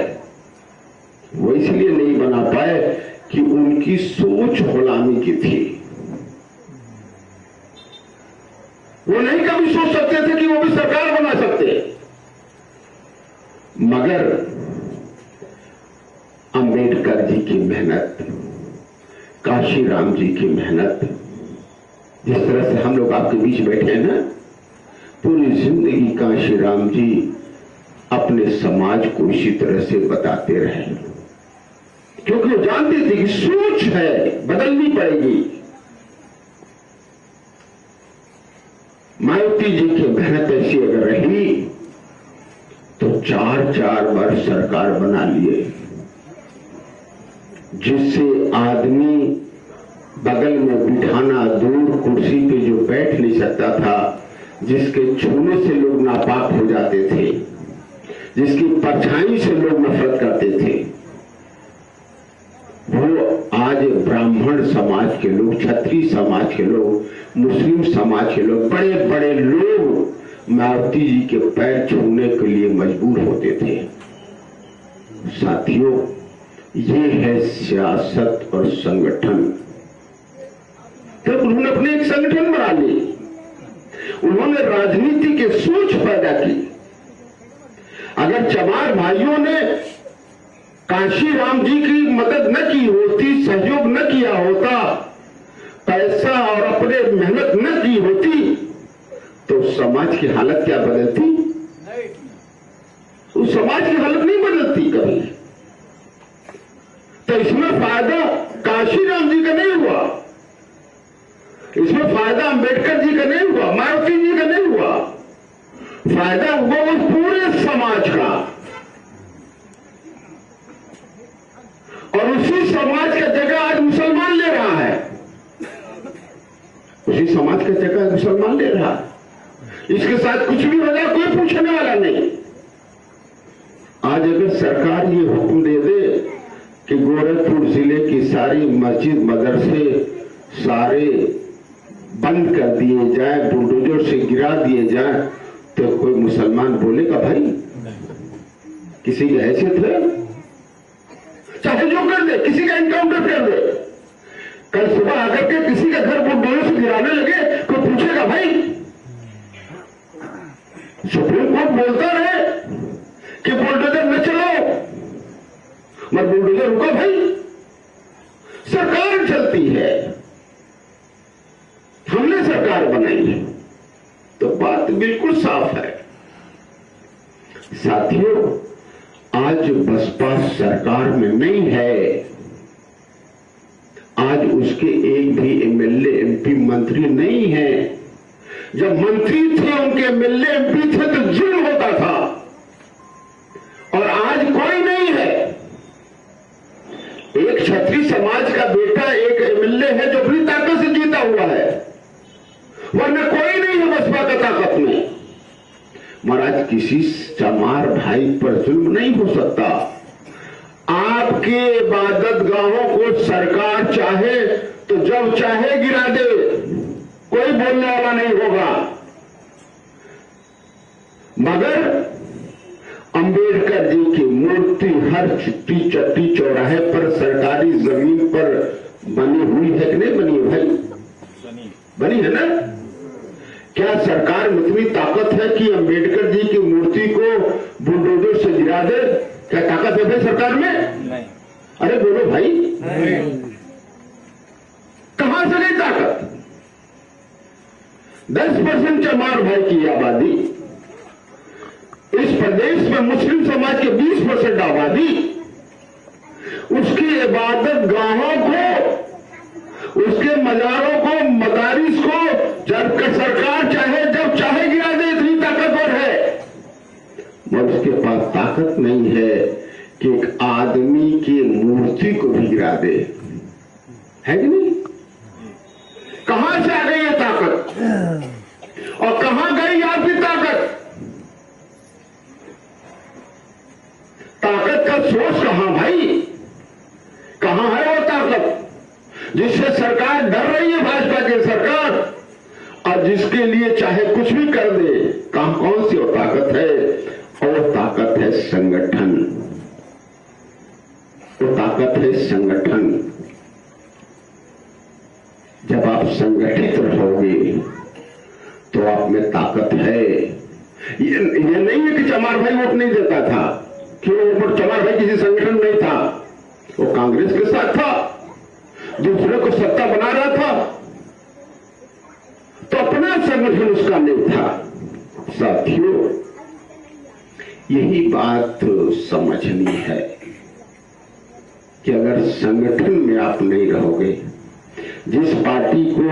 वो इसलिए नहीं बना पाए कि उनकी सोच गुलामी की थी। वो नहीं कभी सोच सकते थे कि वो भी सरकार बना सकते। मगर अंबेडकर जी की मेहनत, काशीराम जी की मेहनत, जिस तरह से हम लोग आपके बीच बैठे हैं ना, पूरी जिंदगी काशीराम जी अपने समाज को इसी तरह से बताते रहे, क्योंकि वो जानते थे कि सोच है, बदलनी पड़ेगी। मायावती जी की मेहनत ऐसी अगर रही तो 4-4 वर्ष सरकार बना लिए, जिससे आदमी बगल में बिठाना, दूर कुर्सी पे जो बैठ नहीं सकता था, जिसके छूने से लोग नापाक हो जाते थे, जिसकी परछाई से लोग नफरत करते थे, वो आज ब्राह्मण समाज के लोग, क्षत्रिय समाज के लोग, मुस्लिम समाज के लोग, बड़े बड़े लोग मायावती जी के पैर छूने के लिए मजबूर होते थे। साथियों, ये है सियासत और संगठन। तब उन्होंने अपने एक संगठन बना ली, उन्होंने राजनीति के सोच पैदा की। अगर चमार भाइयों ने काशीराम जी की मदद न की होती, सहयोग न किया होता, पैसा और अपने मेहनत न की होती, तो समाज की हालत क्या बदलती? उस समाज की हालत नहीं बदलती कभी। तो इसमें फायदा काशीराम जी का नहीं हुआ, इसमें फायदा अंबेडकर जी का नहीं हुआ, मायावती जी का नहीं हुआ, फायदा हुआ उस पूरे समाज का। और उसी समाज का जगह आज मुसलमान ले रहा है, उसी समाज का जगह मुसलमान ले रहा है। इसके साथ कुछ भी हो जाए कोई पूछने वाला नहीं। आज अगर सरकार ये हुक्म दे दे कि गोरखपुर जिले की सारी मस्जिद मदरसे सारे बंद कर दिए जाए, बुलडोजर से गिरा दिए जाए, तो कोई मुसलमान बोलेगा भाई? किसी की हैसियत है? चाहे जो कर दे, किसी का एनकाउंटर कर दे, कल सुबह आकर के किसी का घर बुलडोजर से गिराने लगे, कोई पूछेगा भाई? सुप्रीम कोर्ट बोलता रहे कि बुलडोजर न चलाओ, मगर बुलडोजर रुको भाई। सरकार चलती है, हमने सरकार बनाई है, तो बात बिल्कुल साफ है। साथियों, आज बसपा सरकार में नहीं है, आज उसके एक भी एमएलए एमपी मंत्री नहीं है। जब मंत्री थे, उनके एमएलए एमपी थे तो जुल्म होता था, और आज कोई नहीं है। एक क्षत्रिय समाज का बेटा एक एमएलए है जो अपनी ताकत से जीता हुआ है, वरना कोई नहीं है बसपा का ताकत में। महाराज, किसी चमार भाई पर जुल्म नहीं हो सकता। आपके इबादत गाहों को सरकार चाहे तो जब चाहे गिरा दे, कोई बोलने वाला नहीं होगा। मगर अंबेडकर जी की मूर्ति हर चिट्टी चट्टी चौराहे पर सरकारी जमीन पर बनी हुई है कि नहीं बनी है भाई? बनी है ना? क्या सरकार में इतनी ताकत है कि अंबेडकर जी की मूर्ति को बुलडोजर से गिरा दे? क्या ताकत है भाई सरकार में? नहीं। अरे बोलो भाई, कहां से गई ताकत? 10% चमार भाई की आबादी, इस प्रदेश में मुस्लिम समाज के 20% आबादी, उसकी इबादत गाहों को, उसके मजारों को, मदारिस को जब सरकार चाहे जब चाहे गिरा दे, इतनी ताकतवर है। मगर उसके पास ताकत नहीं है कि एक आदमी की मूर्ति को भी गिरा दे, है कि नहीं? कहां से आ गई ये ताकत और कहां गई आपकी ताकत? ताकत का सोर्स कहां भाई? कहां है वो ताकत जिससे सरकार डर रही है, भाजपा की सरकार, और जिसके लिए चाहे कुछ भी कर दे? कहां कौन सी वो ताकत है? और वो ताकत है संगठन, वो ताकत है संगठन। जब आप संगठित रहोगे तो आप में ताकत है। ये नहीं है कि चमार भाई वोट नहीं देता था, क्यों? चमार भाई किसी संगठन में नहीं था, वो कांग्रेस के साथ था, दूसरे को सत्ता बना रहा था, तो अपना संगठन उसका नहीं था। साथियों, यही बात समझनी है कि अगर संगठन में आप नहीं रहोगे, जिस पार्टी को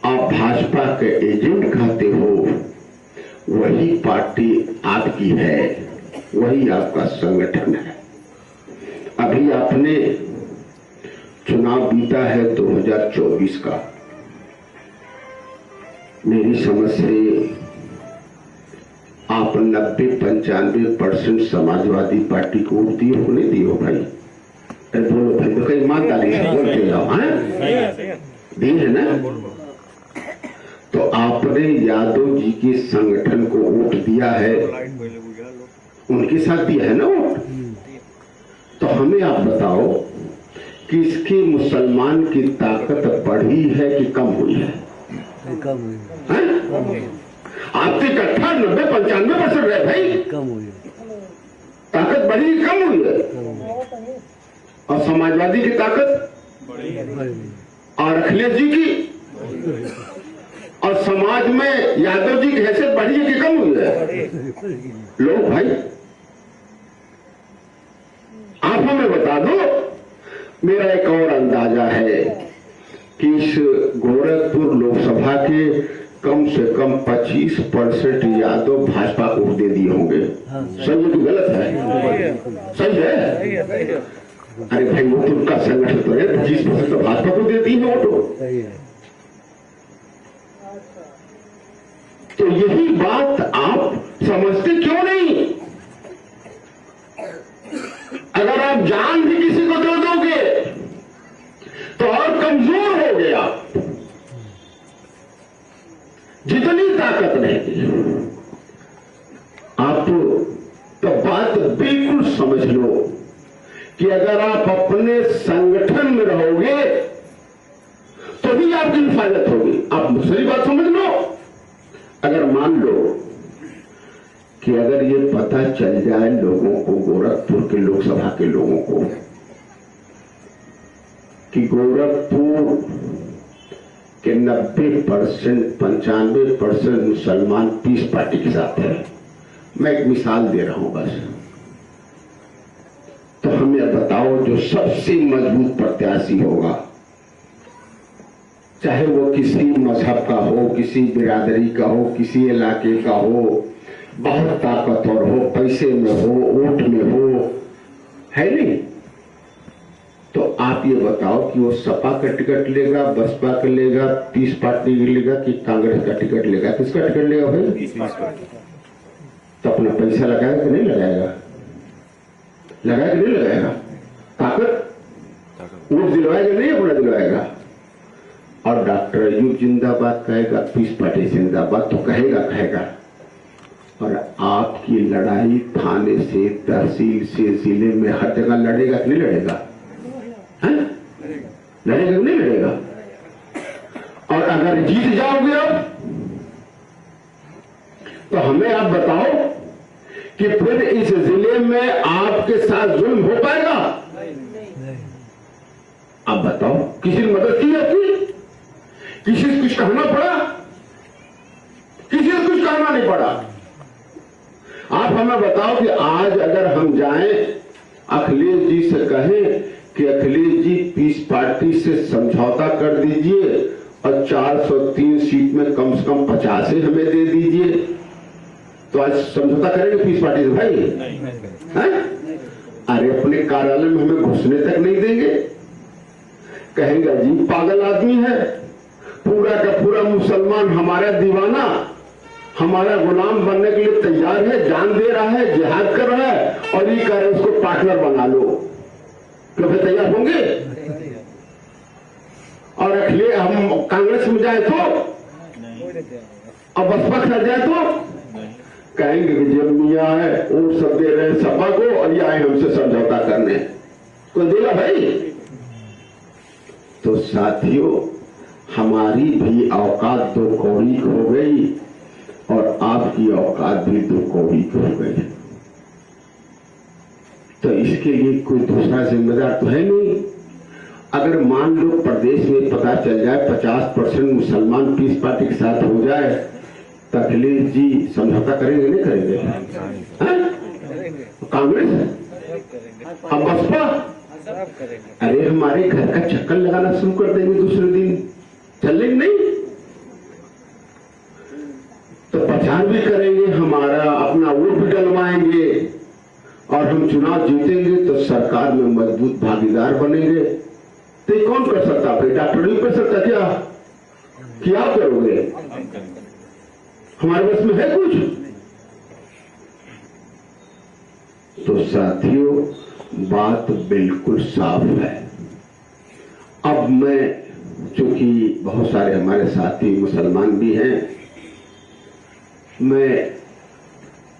आप भाजपा के एजेंट कहते हो, वही पार्टी आपकी है, वही आपका संगठन है। अभी आपने चुनाव बीता है 2024 का। मेरी समझ से आप 90-95% समाजवादी पार्टी को वोट दिए हो, नहीं दिए हो भाई? अरे बोलो भाई, तो कहीं ईमानदारी से बोल के जाओ। दिए है ना? तो आपने यादव जी के संगठन को वोट दिया है, उनके साथ दिया है ना वोट। तो हमें आप बताओ कि इसकी मुसलमान की ताकत बढ़ी है कि कम हुई है? कम हुई। आपके इकट्ठा 90-95% है भाई, कम हुई। ताकत बढ़ी कम हुई है? और समाजवादी की ताकत और अखिलेश जी की और समाज में यादव जी की हैसियत बढ़ी है कि कम हुई है? लोग भाई, आप हमें बता दो। मेरा एक और अंदाजा है कि इस गोरखपुर लोकसभा के कम से कम 25% यादव भाजपा को दे दिए होंगे। सही है कि गलत है? सही है। अरे भाई, वो तो उनका संगठन तो है, 25% तो भाजपा को देती है वोट। तो यही बात आप समझते क्यों नहीं? अगर आप जान भी किसी को दे दोगे तो और कमजोर हो गया, जितनी ताकत रहेगी। आप तो बात बिल्कुल समझ लो कि अगर आप अपने संगठन में रहोगे तो ही आपकी हिफाजत होगी। आप दूसरी बात समझ लो, अगर मान लो कि अगर ये पता चल जाए लोगों को, गोरखपुर के लोकसभा के लोगों को, कि गोरखपुर के 90% 95% मुसलमान पीस पार्टी के साथ है, मैं एक मिसाल दे रहा हूं बस, तो हमें बताओ जो सबसे मजबूत प्रत्याशी होगा, चाहे वो किसी मजहब का हो, किसी बिरादरी का हो, किसी इलाके का हो, बहुत ताकतवर हो, पैसे में हो, वोट में हो, है नहीं? तो आप ये बताओ कि वो सपा का टिकट लेगा, बसपा का लेगा, पीस पार्टी का लेगा कि कांग्रेस का टिकट लेगा? किसका टिकट लेगा भाई? तो अपना पैसा लगाएगा कि नहीं लगाएगा? लगाएगा कि नहीं लगाएगा? ताकत वोट दिलवाएगा नहीं अपना दिलवाएगा? और डॉक्टर अयूब जिंदाबाद कहेगा, पीस पार्टी जिंदाबाद तो कहेगा। और आपकी लड़ाई थाने से, तहसील से, जिले में हर जगह लड़ेगा कि नहीं लड़ेगा? लड़ेगा कि नहीं लड़ेगा? और अगर जीत जाओगे अब तो हमें आप बताओ कि फिर इस जिले में आपके साथ जुल्म हो पाएगा? आप बताओ, किसी ने मदद की आपकी? किसी से कुछ कहना पड़ा? किसी से कुछ कहना नहीं पड़ा। आप हमें बताओ कि आज अगर हम जाएं अखिलेश जी से कहें कि अखिलेश जी पीस पार्टी से समझौता कर दीजिए और 403 सीट में कम से कम 50 हमें दे दीजिए, तो आज समझौता करेंगे पीस पार्टी से भाई? हैं? अरे अपने कार्यालय में हमें घुसने तक नहीं देंगे। कहेंगे जी पागल आदमी है, पूरा का पूरा मुसलमान हमारा दीवाना, हमारा गुलाम बनने के लिए तैयार है, जान दे रहा है, जिहाद कर रहा है, और ये कह रहे उसको पार्टनर बना लो। तो फिर तैयार होंगे? और अखिलेश हम कांग्रेस में जाए तो, और बसपा खा जाए तो कहेंगे कि जब मियाँ है वोट सब दे रहे हैं सपा को और ये आए हमसे समझौता करने, कोई देगा भाई? तो साथियों, हमारी भी औकात 2 कौड़ी हो गई और आपकी औकात भी 2 कौड़ी हो गई। तो इसके लिए कोई दूसरा जिम्मेदार तो है नहीं। अगर मान लो प्रदेश में पता चल जाए 50% मुसलमान पीस पार्टी के साथ हो जाए, तो अखिलेश जी समझौता करेंगे नहीं करेंगे? कांग्रेस अब बसपा, अरे हमारे घर का चक्कर लगाना शुरू कर देंगे दूसरे दिन, चलेंगे नहीं? तो प्रचार भी करेंगे, हमारा अपना वोट भी डलवाएंगे और हम चुनाव जीतेंगे तो सरकार में मजबूत भागीदार बनेंगे। तो ये कौन कर सकता है? डॉक्टर नहीं कर सकता क्या? कि आप करोगे? हमारे बस में है कुछ? तो साथियों, बात बिल्कुल साफ है। अब मैं, चूंकि बहुत सारे हमारे साथी मुसलमान भी हैं, मैं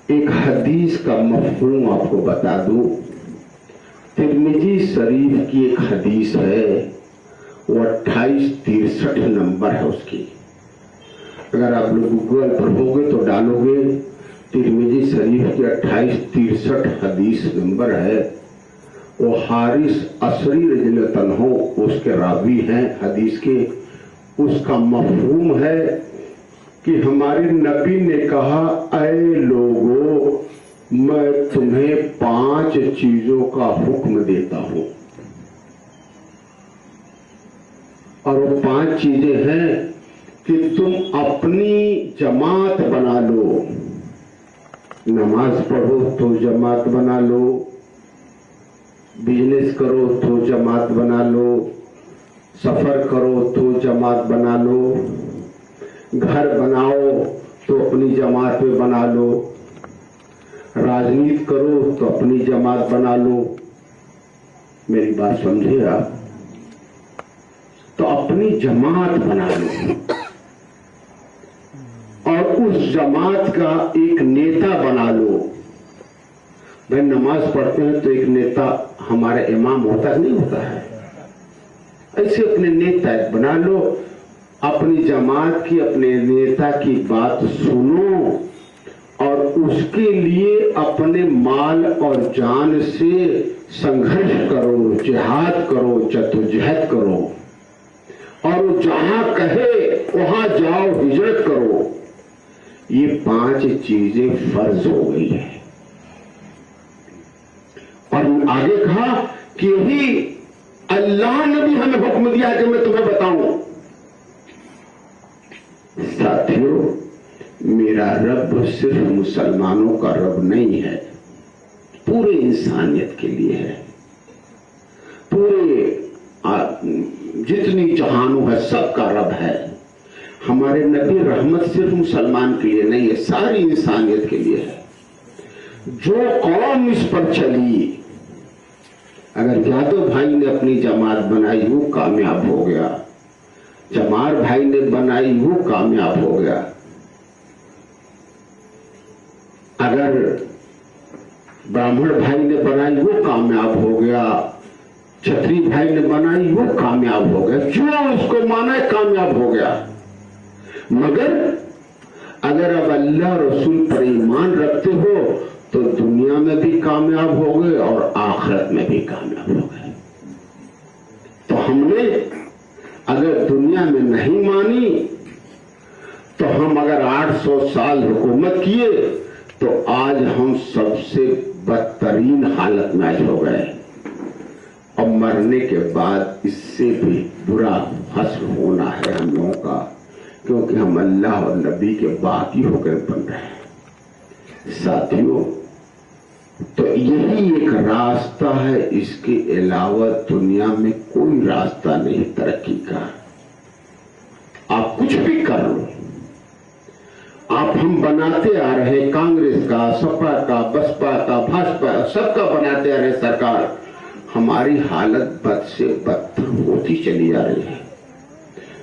एक हदीस का मफ़हूम आपको बता दूं। तिरमिजी शरीफ की एक हदीस है, वो 2863 नंबर है उसकी। अगर आप लोग गूगल पर होगे तो डालोगे, तिरमिजी शरीफ की 2863 हदीस नंबर है। वो हारिस असरी रज़ियल्लाहु अन्हु उसके रावी हैं हदीस के। उसका मफ़हूम है कि हमारे नबी ने कहा, ऐ लोगों, मैं तुम्हें 5 चीजों का हुक्म देता हूं, और वो 5 चीजें हैं कि तुम अपनी जमात बना लो, नमाज पढ़ो तो जमात बना लो, बिजनेस करो तो जमात बना लो, सफर करो तो जमात बना लो, घर बनाओ तो अपनी जमात पे बना लो, राजनीति करो तो अपनी जमात बना लो। मेरी बात समझे आप? तो अपनी जमात बना लो और उस जमात का एक नेता बना लो। भाई नमाज पढ़ते हैं तो एक नेता हमारा इमाम होता है, नहीं होता है? ऐसे अपने नेता एक बना लो, अपनी जमात की, अपने नेता की बात सुनो और उसके लिए अपने माल और जान से संघर्ष करो, जिहाद करो, जद्दोजहद करो और जहां कहे वहां जाओ, हिजरत करो। ये 5 चीजें फर्ज हो गई है। और आगे कहा कि यही अल्लाह ने भी हमें हुक्म दिया कि मैं तुम्हें बताऊं। साथियों, मेरा रब सिर्फ मुसलमानों का रब नहीं है, पूरे इंसानियत के लिए है। पूरे जितनी जहानों है सबका रब है। हमारे नबी रहमत सिर्फ मुसलमान के लिए नहीं है, सारी इंसानियत के लिए है। जो कौम इस पर चली, अगर यादव भाई ने अपनी जमात बनाई वो कामयाब हो गया, चमार भाई ने बनाई वो कामयाब हो गया, अगर ब्राह्मण भाई ने बनाई वो कामयाब हो गया, छत्री भाई ने बनाई वो कामयाब हो गया, जो उसको माना है कामयाब हो गया। मगर अगर अब अल्लाह रसूल पर ईमान रखते हो तो दुनिया में भी कामयाब हो गए और आखिरत में भी कामयाब हो गए। तो हमने अगर दुनिया में नहीं मानी तो हम अगर 800 साल हुकूमत किए तो आज हम सबसे बदतरीन हालत में आज हो गए और मरने के बाद इससे भी बुरा हश्र होना है हम लोगों का, क्योंकि हम अल्लाह और नबी के बाकी होकर बन रहे हैं। साथियों, तो यही एक रास्ता है, इसके अलावा दुनिया में कोई रास्ता नहीं तरक्की का। आप कुछ भी कर लो, आप हम बनाते आ रहे, कांग्रेस का, सपा का, बसपा का, भाजपा, सबका बनाते आ रहे सरकार, हमारी हालत बद से बदतर होती चली जा रही है।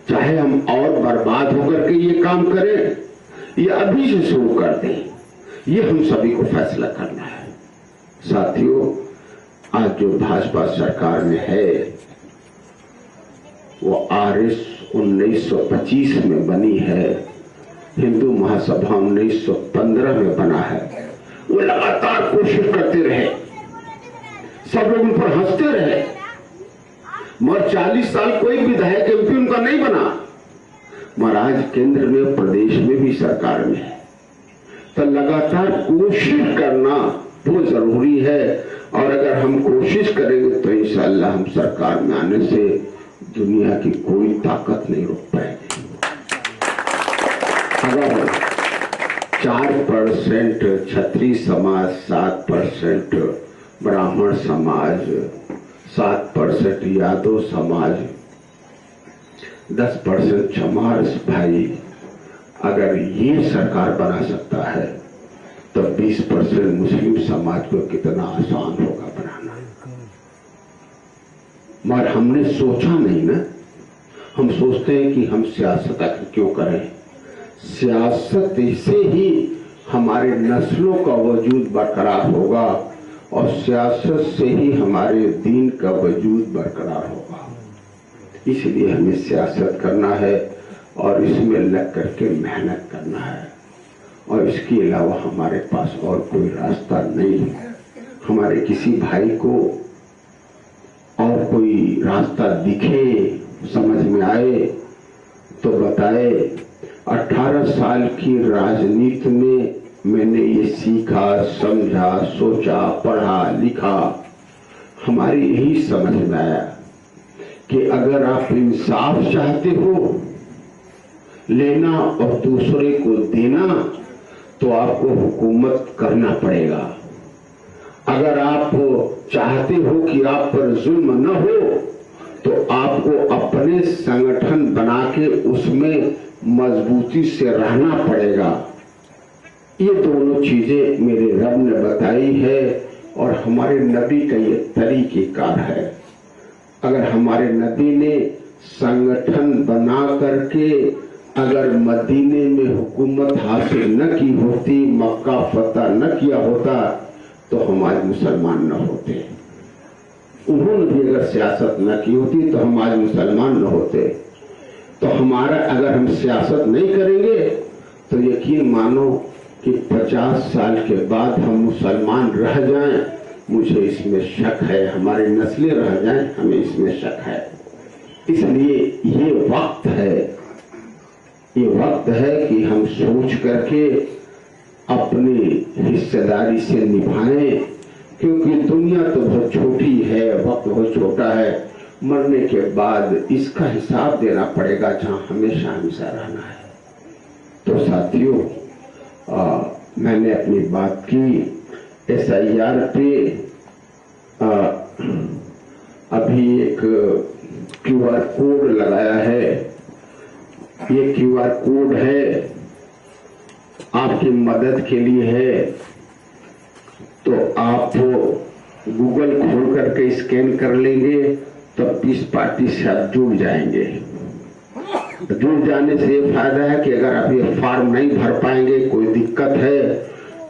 चाहे हम और बर्बाद होकर के ये काम करें या अभी से शुरू कर दें, ये हम सभी को फैसला करना है। साथियों, आज जो भाजपा सरकार में है वो RS 1925 में बनी है, हिंदू महासभा 1915 में बना है। वो लगातार कोशिश करते रहे, सब लोग उन पर हंसते रहे, मगर 40 साल कोई विधायक MP उनका नहीं बना। मगर आज केंद्र में, प्रदेश में भी सरकार में है, तो लगातार कोशिश करना वो जरूरी है। और अगर हम कोशिश करेंगे तो इंशाअल्लाह हम सरकार में आने से दुनिया की कोई ताकत नहीं रोक पाएगी। अगर 4% क्षत्रिय समाज, 7% ब्राह्मण समाज, 7% यादव समाज, 10% चमार भाई, अगर ये सरकार बना सकता है तो 20% मुस्लिम समाज को कितना आसान होगा बनाना। मगर हमने सोचा नहीं ना। हम सोचते हैं कि हम सियासत आखिर क्यों करें। सियासत से ही हमारे नस्लों का वजूद बरकरार होगा और सियासत से ही हमारे दीन का वजूद बरकरार होगा। इसलिए हमें सियासत करना है और इसमें लग करके मेहनत करना है, और इसके अलावा हमारे पास और कोई रास्ता नहीं है। हमारे किसी भाई को और कोई रास्ता दिखे, समझ में आए तो बताए। 18 साल की राजनीति में मैंने ये सीखा, समझा, सोचा, पढ़ा, लिखा। हमारी यही समझ में आया कि अगर आप इंसाफ चाहते हो, लेना और दूसरे को देना, तो आपको हुकूमत करना पड़ेगा। अगर आप चाहते हो कि आप पर जुल्म न हो, तो आपको अपने संगठन बना के उसमें मजबूती से रहना पड़ेगा। ये दोनों चीजें मेरे रब ने बताई है और हमारे नबी का ये तरीकेकार है। अगर हमारे नबी ने संगठन बना करके अगर मदीने में हुकूमत हासिल न की होती, मक्का फतह न किया होता, तो हम आज मुसलमान न होते। उन्होंने भी अगर सियासत न की होती तो हम आज मुसलमान न होते। तो हमारा अगर हम सियासत नहीं करेंगे तो यकीन मानो कि 50 साल के बाद हम मुसलमान रह जाएं, मुझे इसमें शक है। हमारी नस्लें रह जाएं, हमें इसमें शक है। इसलिए ये वक्त है कि हम सोच करके अपनी हिस्सेदारी से निभाएं, क्योंकि दुनिया तो बहुत छोटी है, वक्त बहुत छोटा है। मरने के बाद इसका हिसाब देना पड़ेगा, जहां हमेशा हमेशा रहना है। तो साथियों, मैंने अपनी बात की SIR पे। अभी एक QR कोड लगाया है। ये QR कोड है, आपकी मदद के लिए है। तो आप गूगल खोल करके स्कैन कर लेंगे तो पीस पार्टी से आप जुड़ जाएंगे। जुड़ जाने से ये फायदा है कि अगर आप ये फॉर्म नहीं भर पाएंगे, कोई दिक्कत है,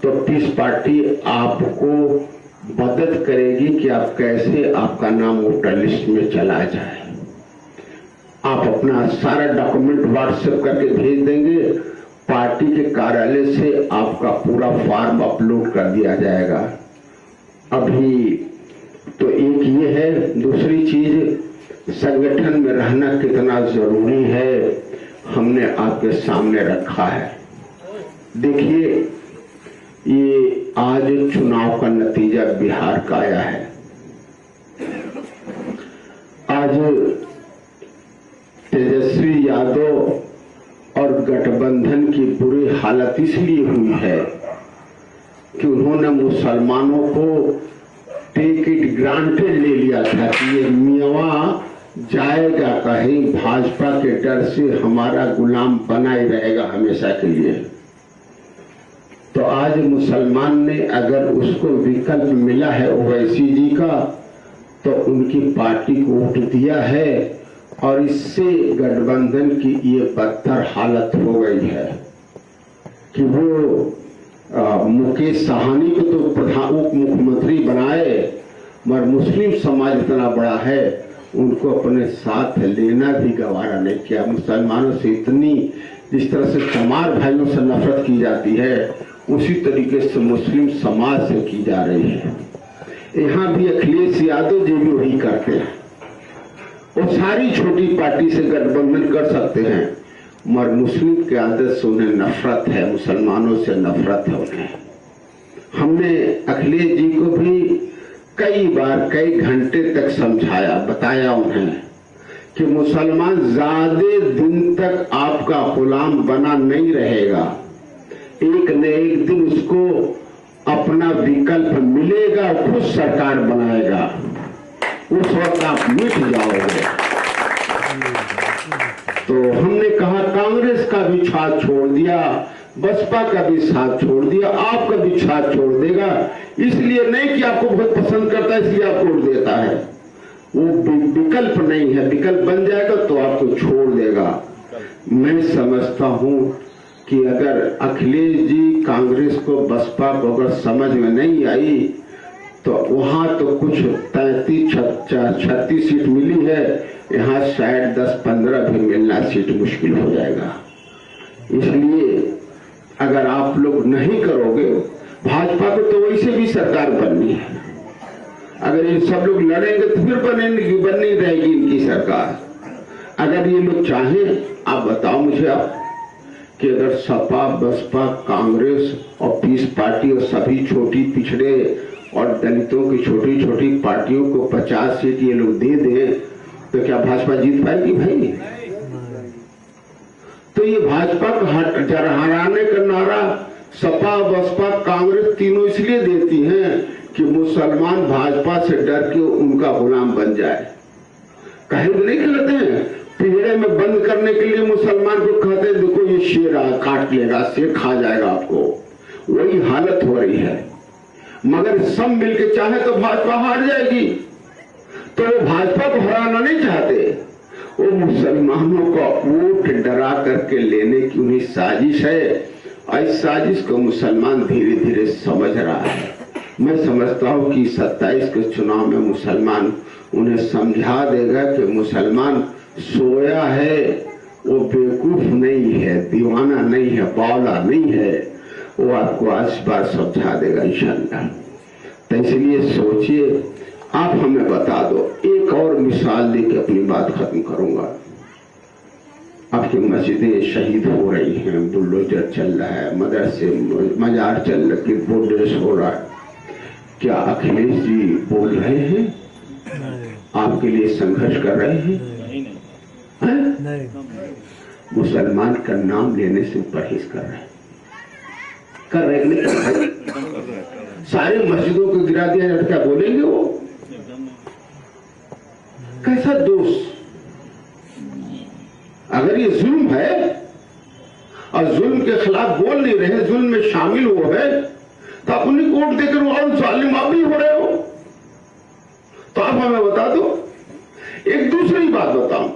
तो पीस पार्टी आपको मदद करेगी कि आप कैसे आपका नाम वोटर लिस्ट में चला जाए। आप अपना सारा डॉक्यूमेंट व्हाट्सएप करके भेज देंगे, पार्टी के कार्यालय से आपका पूरा फॉर्म अपलोड कर दिया जाएगा। अभी तो एक ये है। दूसरी चीज, संगठन में रहना कितना जरूरी है, हमने आपके सामने रखा है। देखिए, ये आज चुनाव का नतीजा बिहार का आया है। आज तेजस्वी यादव और गठबंधन की बुरी हालत इसलिए हुई है कि उन्होंने मुसलमानों को टेक इट ग्रांटेड ले लिया था कि ये मियाँ जाएगा कहीं, भाजपा के डर से हमारा गुलाम बना ही रहेगा हमेशा के लिए। तो आज मुसलमान ने अगर उसको विकल्प मिला है ओवैसी जी का, तो उनकी पार्टी को वोट दिया है और इससे गठबंधन की ये बदतर हालत हो गई है कि वो मुकेश साहनी को तो प्रधान उप मुख्यमंत्री बनाए, मगर मुस्लिम समाज इतना बड़ा है, उनको अपने साथ लेना भी गवारा नहीं किया। मुसलमानों से इतनी, जिस तरह से चमार भाइयों से नफरत की जाती है, उसी तरीके से मुस्लिम समाज से की जा रही है। यहाँ भी अखिलेश यादव जी भी वही करते हैं। वो सारी छोटी पार्टी से गठबंधन कर सकते हैं, मगर मुस्लिम के आदत से उन्हें नफरत है, मुसलमानों से नफरत है उन्हें। हमने अखिलेश जी को भी कई बार कई घंटे तक समझाया, बताया उन्हें कि मुसलमान ज्यादा दिन तक आपका गुलाम बना नहीं रहेगा, एक न एक दिन उसको अपना विकल्प मिलेगा, खुद सरकार बनाएगा, उस वक्त आप मिट जाओगे। तो हमने कहा कांग्रेस का भी साथ छोड़ दिया, बसपा का भी साथ छोड़ दिया, आपका भी साथ छोड़ देगा। इसलिए नहीं कि आपको बहुत पसंद करता है इसलिए आपको वोट देता है, वो विकल्प नहीं है। विकल्प बन जाएगा तो आपको छोड़ देगा। मैं समझता हूं कि अगर अखिलेश जी कांग्रेस को, बसपा को अगर समझ में नहीं आई, तो वहां तो कुछ 33-36 सीट मिली है, यहाँ शायद 10-15 भी मिलना सीट मुश्किल हो जाएगा। इसलिए अगर आप लोग नहीं करोगे, भाजपा को तो वैसे भी सरकार बननी है, अगर ये सब लोग लड़ेंगे तो फिर बननी रहेगी इनकी सरकार। अगर ये लोग चाहें, आप बताओ मुझे आप कि अगर सपा, बसपा, कांग्रेस और पीस पार्टी और सभी छोटी पिछड़े और दलितों की छोटी छोटी पार्टियों को 50 सीट ये लोग दे दें, तो क्या भाजपा जीत पाएगी भाई? तो ये भाजपा को हराने का नारा सपा, बसपा, कांग्रेस तीनों इसलिए देती हैं कि मुसलमान भाजपा से डर के उनका गुलाम बन जाए। कहीं नहीं कहते हैं, पिंजरे में बंद करने के लिए मुसलमान को कहते हैं देखो ये शेर काट लेगा, शेर खा जाएगा आपको। वही हालत हो रही है। मगर सब मिलकर चाहे तो भाजपा हार जाएगी, तो वो भाजपा को हराना नहीं चाहते, वो मुसलमानों का वोट डरा करके लेने की उन्हें साजिश है। इस साजिश को मुसलमान धीरे धीरे समझ रहा है। मैं समझता हूं कि 27 के चुनाव में मुसलमान उन्हें समझा देगा कि मुसलमान सोया है, वो बेवकूफ नहीं है, दीवाना नहीं है, बावला नहीं है। वो आपको आज बार समझा देगा इंशाअल्लाह। तो इसलिए सोचिए, आप हमें बता दो। एक और मिसाल देके अपनी बात खत्म करूंगा। आपकी मस्जिदें शहीद हो रही हैं, बुलडोजर चल रहा है, मदरसे मजार चल रहे, बोर्डेस हो रहा है। क्या अखिलेश जी बोल रहे हैं? आपके लिए संघर्ष कर रहे हैं? नहीं। मुसलमान का नाम लेने से परहेज कर रहे हैं। कर रहे नहीं? सारे मस्जिदों को गिरा दिया जाए, क्या बोलेंगे वो? कैसा दोष? अगर ये जुल्म है और जुल्म के खिलाफ बोल नहीं रहे, जुल्म में शामिल वो है, तो अपनी कोर्ट देकर और जालिम आप भी हो रहे हो। तो आप हमें बता दो। एक दूसरी बात बताऊं,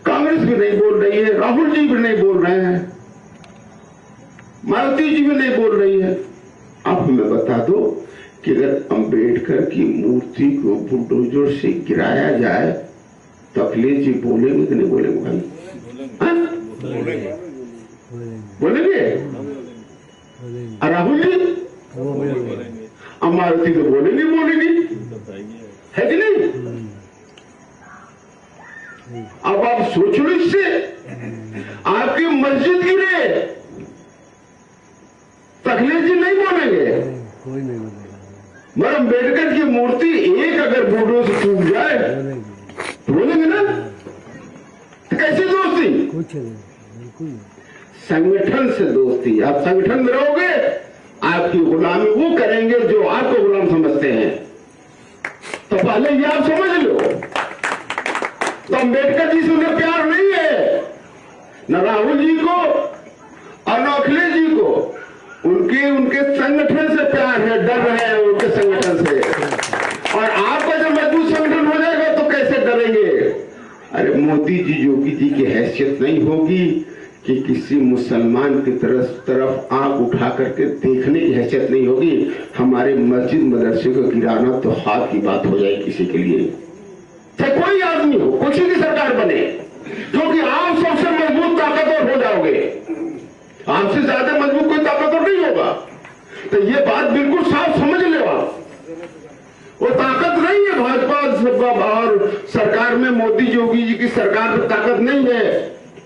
कांग्रेस भी नहीं बोल रही है, राहुल जी भी नहीं बोल रहे हैं, मायावती जी भी नहीं बोल रही है। आप हमें बता दो कि अगर अंबेडकर की मूर्ति को बुलडोजर से गिराया जाए तो अखिलेश जी बोलेंगे कि नहीं बोलेंगे भाई? बोलेंगे? राहुल जी, मायावती तो बोलेंगे है कि नहीं? अब आप सोच लो, इससे आपकी मस्जिद गिरे अखिलेश जी नहीं बोलेंगे, कोई नहीं बोलेगा। मगर अम्बेडकर की मूर्ति एक अगर बुलडोजर से टूट जाए तो बोलेंगे ना? तो कैसी दोस्ती? कुछ नहीं, बिल्कुल नहीं। संगठन से दोस्ती। आप संगठन में रहोगे, आपकी गुलामी वो करेंगे जो आपको गुलाम समझते हैं। तो पहले ये आप समझ लो। तो अम्बेडकर जी से उन्हें प्यार नहीं है, न राहुल जी को और न अखिलेश जी को। उनके संगठन से प्यार है, डर रहे हैं उनके संगठन से। और आपका जब मजबूत संगठन हो जाएगा तो कैसे डरेंगे? अरे मोदी जी, योगी जी की हैसियत नहीं होगी कि किसी मुसलमान की तरफ आंख उठा करके देखने की हैसियत नहीं होगी। हमारे मस्जिद मदरसे को गिराना तो हाथ की बात हो जाए किसी के लिए, चाहे कोई आदमी हो, कुछ की सरकार बने, क्योंकि आप सबसे मजबूत ताकतवर हो जाओगे। आपसे ज्यादा मजबूत कोई ताकतवर नहीं होगा। तो ये बात बिल्कुल साफ समझ लो आप। वो ताकत नहीं है भाजपा और सरकार में, मोदी योगी जी की सरकार में ताकत नहीं है।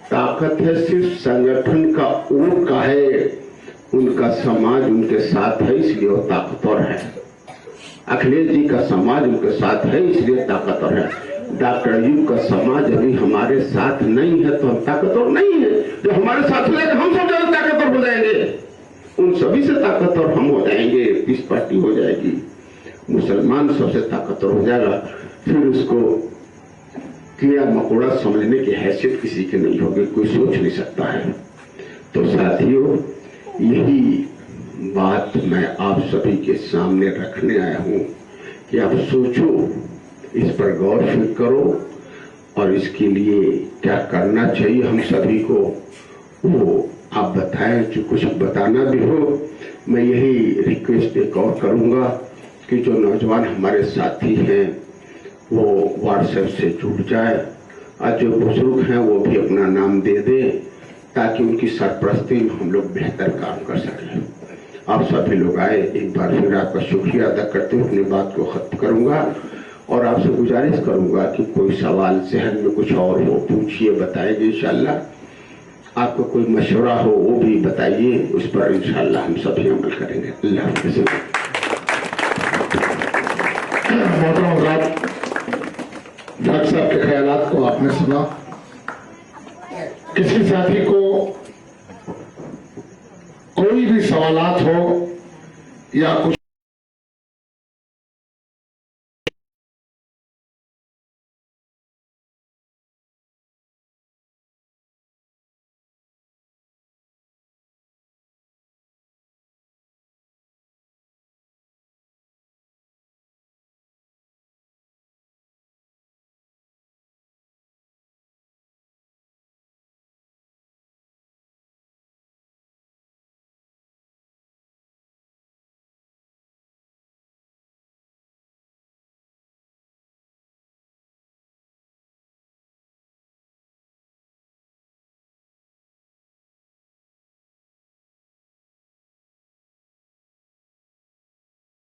ताकत है सिर्फ संगठन का, उनका है, उनका समाज उनके साथ है, इसलिए वो ताकतवर है। अखिलेश जी का समाज उनके साथ है, इसलिए ताकतवर है। डॉक्टर अयूब का समाज अभी हमारे साथ नहीं है तो हम ताकतवर नहीं है। जो हमारे साथ रहेगा हम सब ज्यादा ताकतवर हो जाएंगे, उन सभी से ताकतवर हम हो जाएंगे। पीस पार्टी हो जाएगी, मुसलमान सबसे ताकतवर हो जाएगा। फिर उसको कीड़ा मकोड़ा समझने की हैसियत किसी की नहीं होगी, कोई सोच नहीं सकता है। तो साथियों, यही बात मैं आप सभी के सामने रखने आया हूं कि आप सोचो, इस पर गौर फिक्र करो और इसके लिए क्या करना चाहिए हम सभी को, वो आप बताएं। जो कुछ बताना भी हो, मैं यही रिक्वेस्ट एक और करूंगा कि जो नौजवान हमारे साथी हैं वो व्हाट्सएप से जुड़ जाए और जो बुजुर्ग हैं वो भी अपना नाम दे दें, ताकि उनकी सरपरस्ती में हम लोग बेहतर काम कर सकें। आप सभी लोग आए, एक बार फिर आपका शुक्रिया अदा करते हुए अपनी बात को खत्म करूंगा और आपसे गुजारिश करूंगा कि कोई सवाल जहन में कुछ और हो पूछिए, बताएंगे इंशाल्लाह। आपको कोई मशवरा हो वो भी बताइए, उस पर इंशाल्लाह हम सभी अमल करेंगे। अल्लाह हाफ़िज़। डॉक्टर साहब के ख्यालात को आपने सुना। किसी साथी को कोई भी सवालात हो या कुछ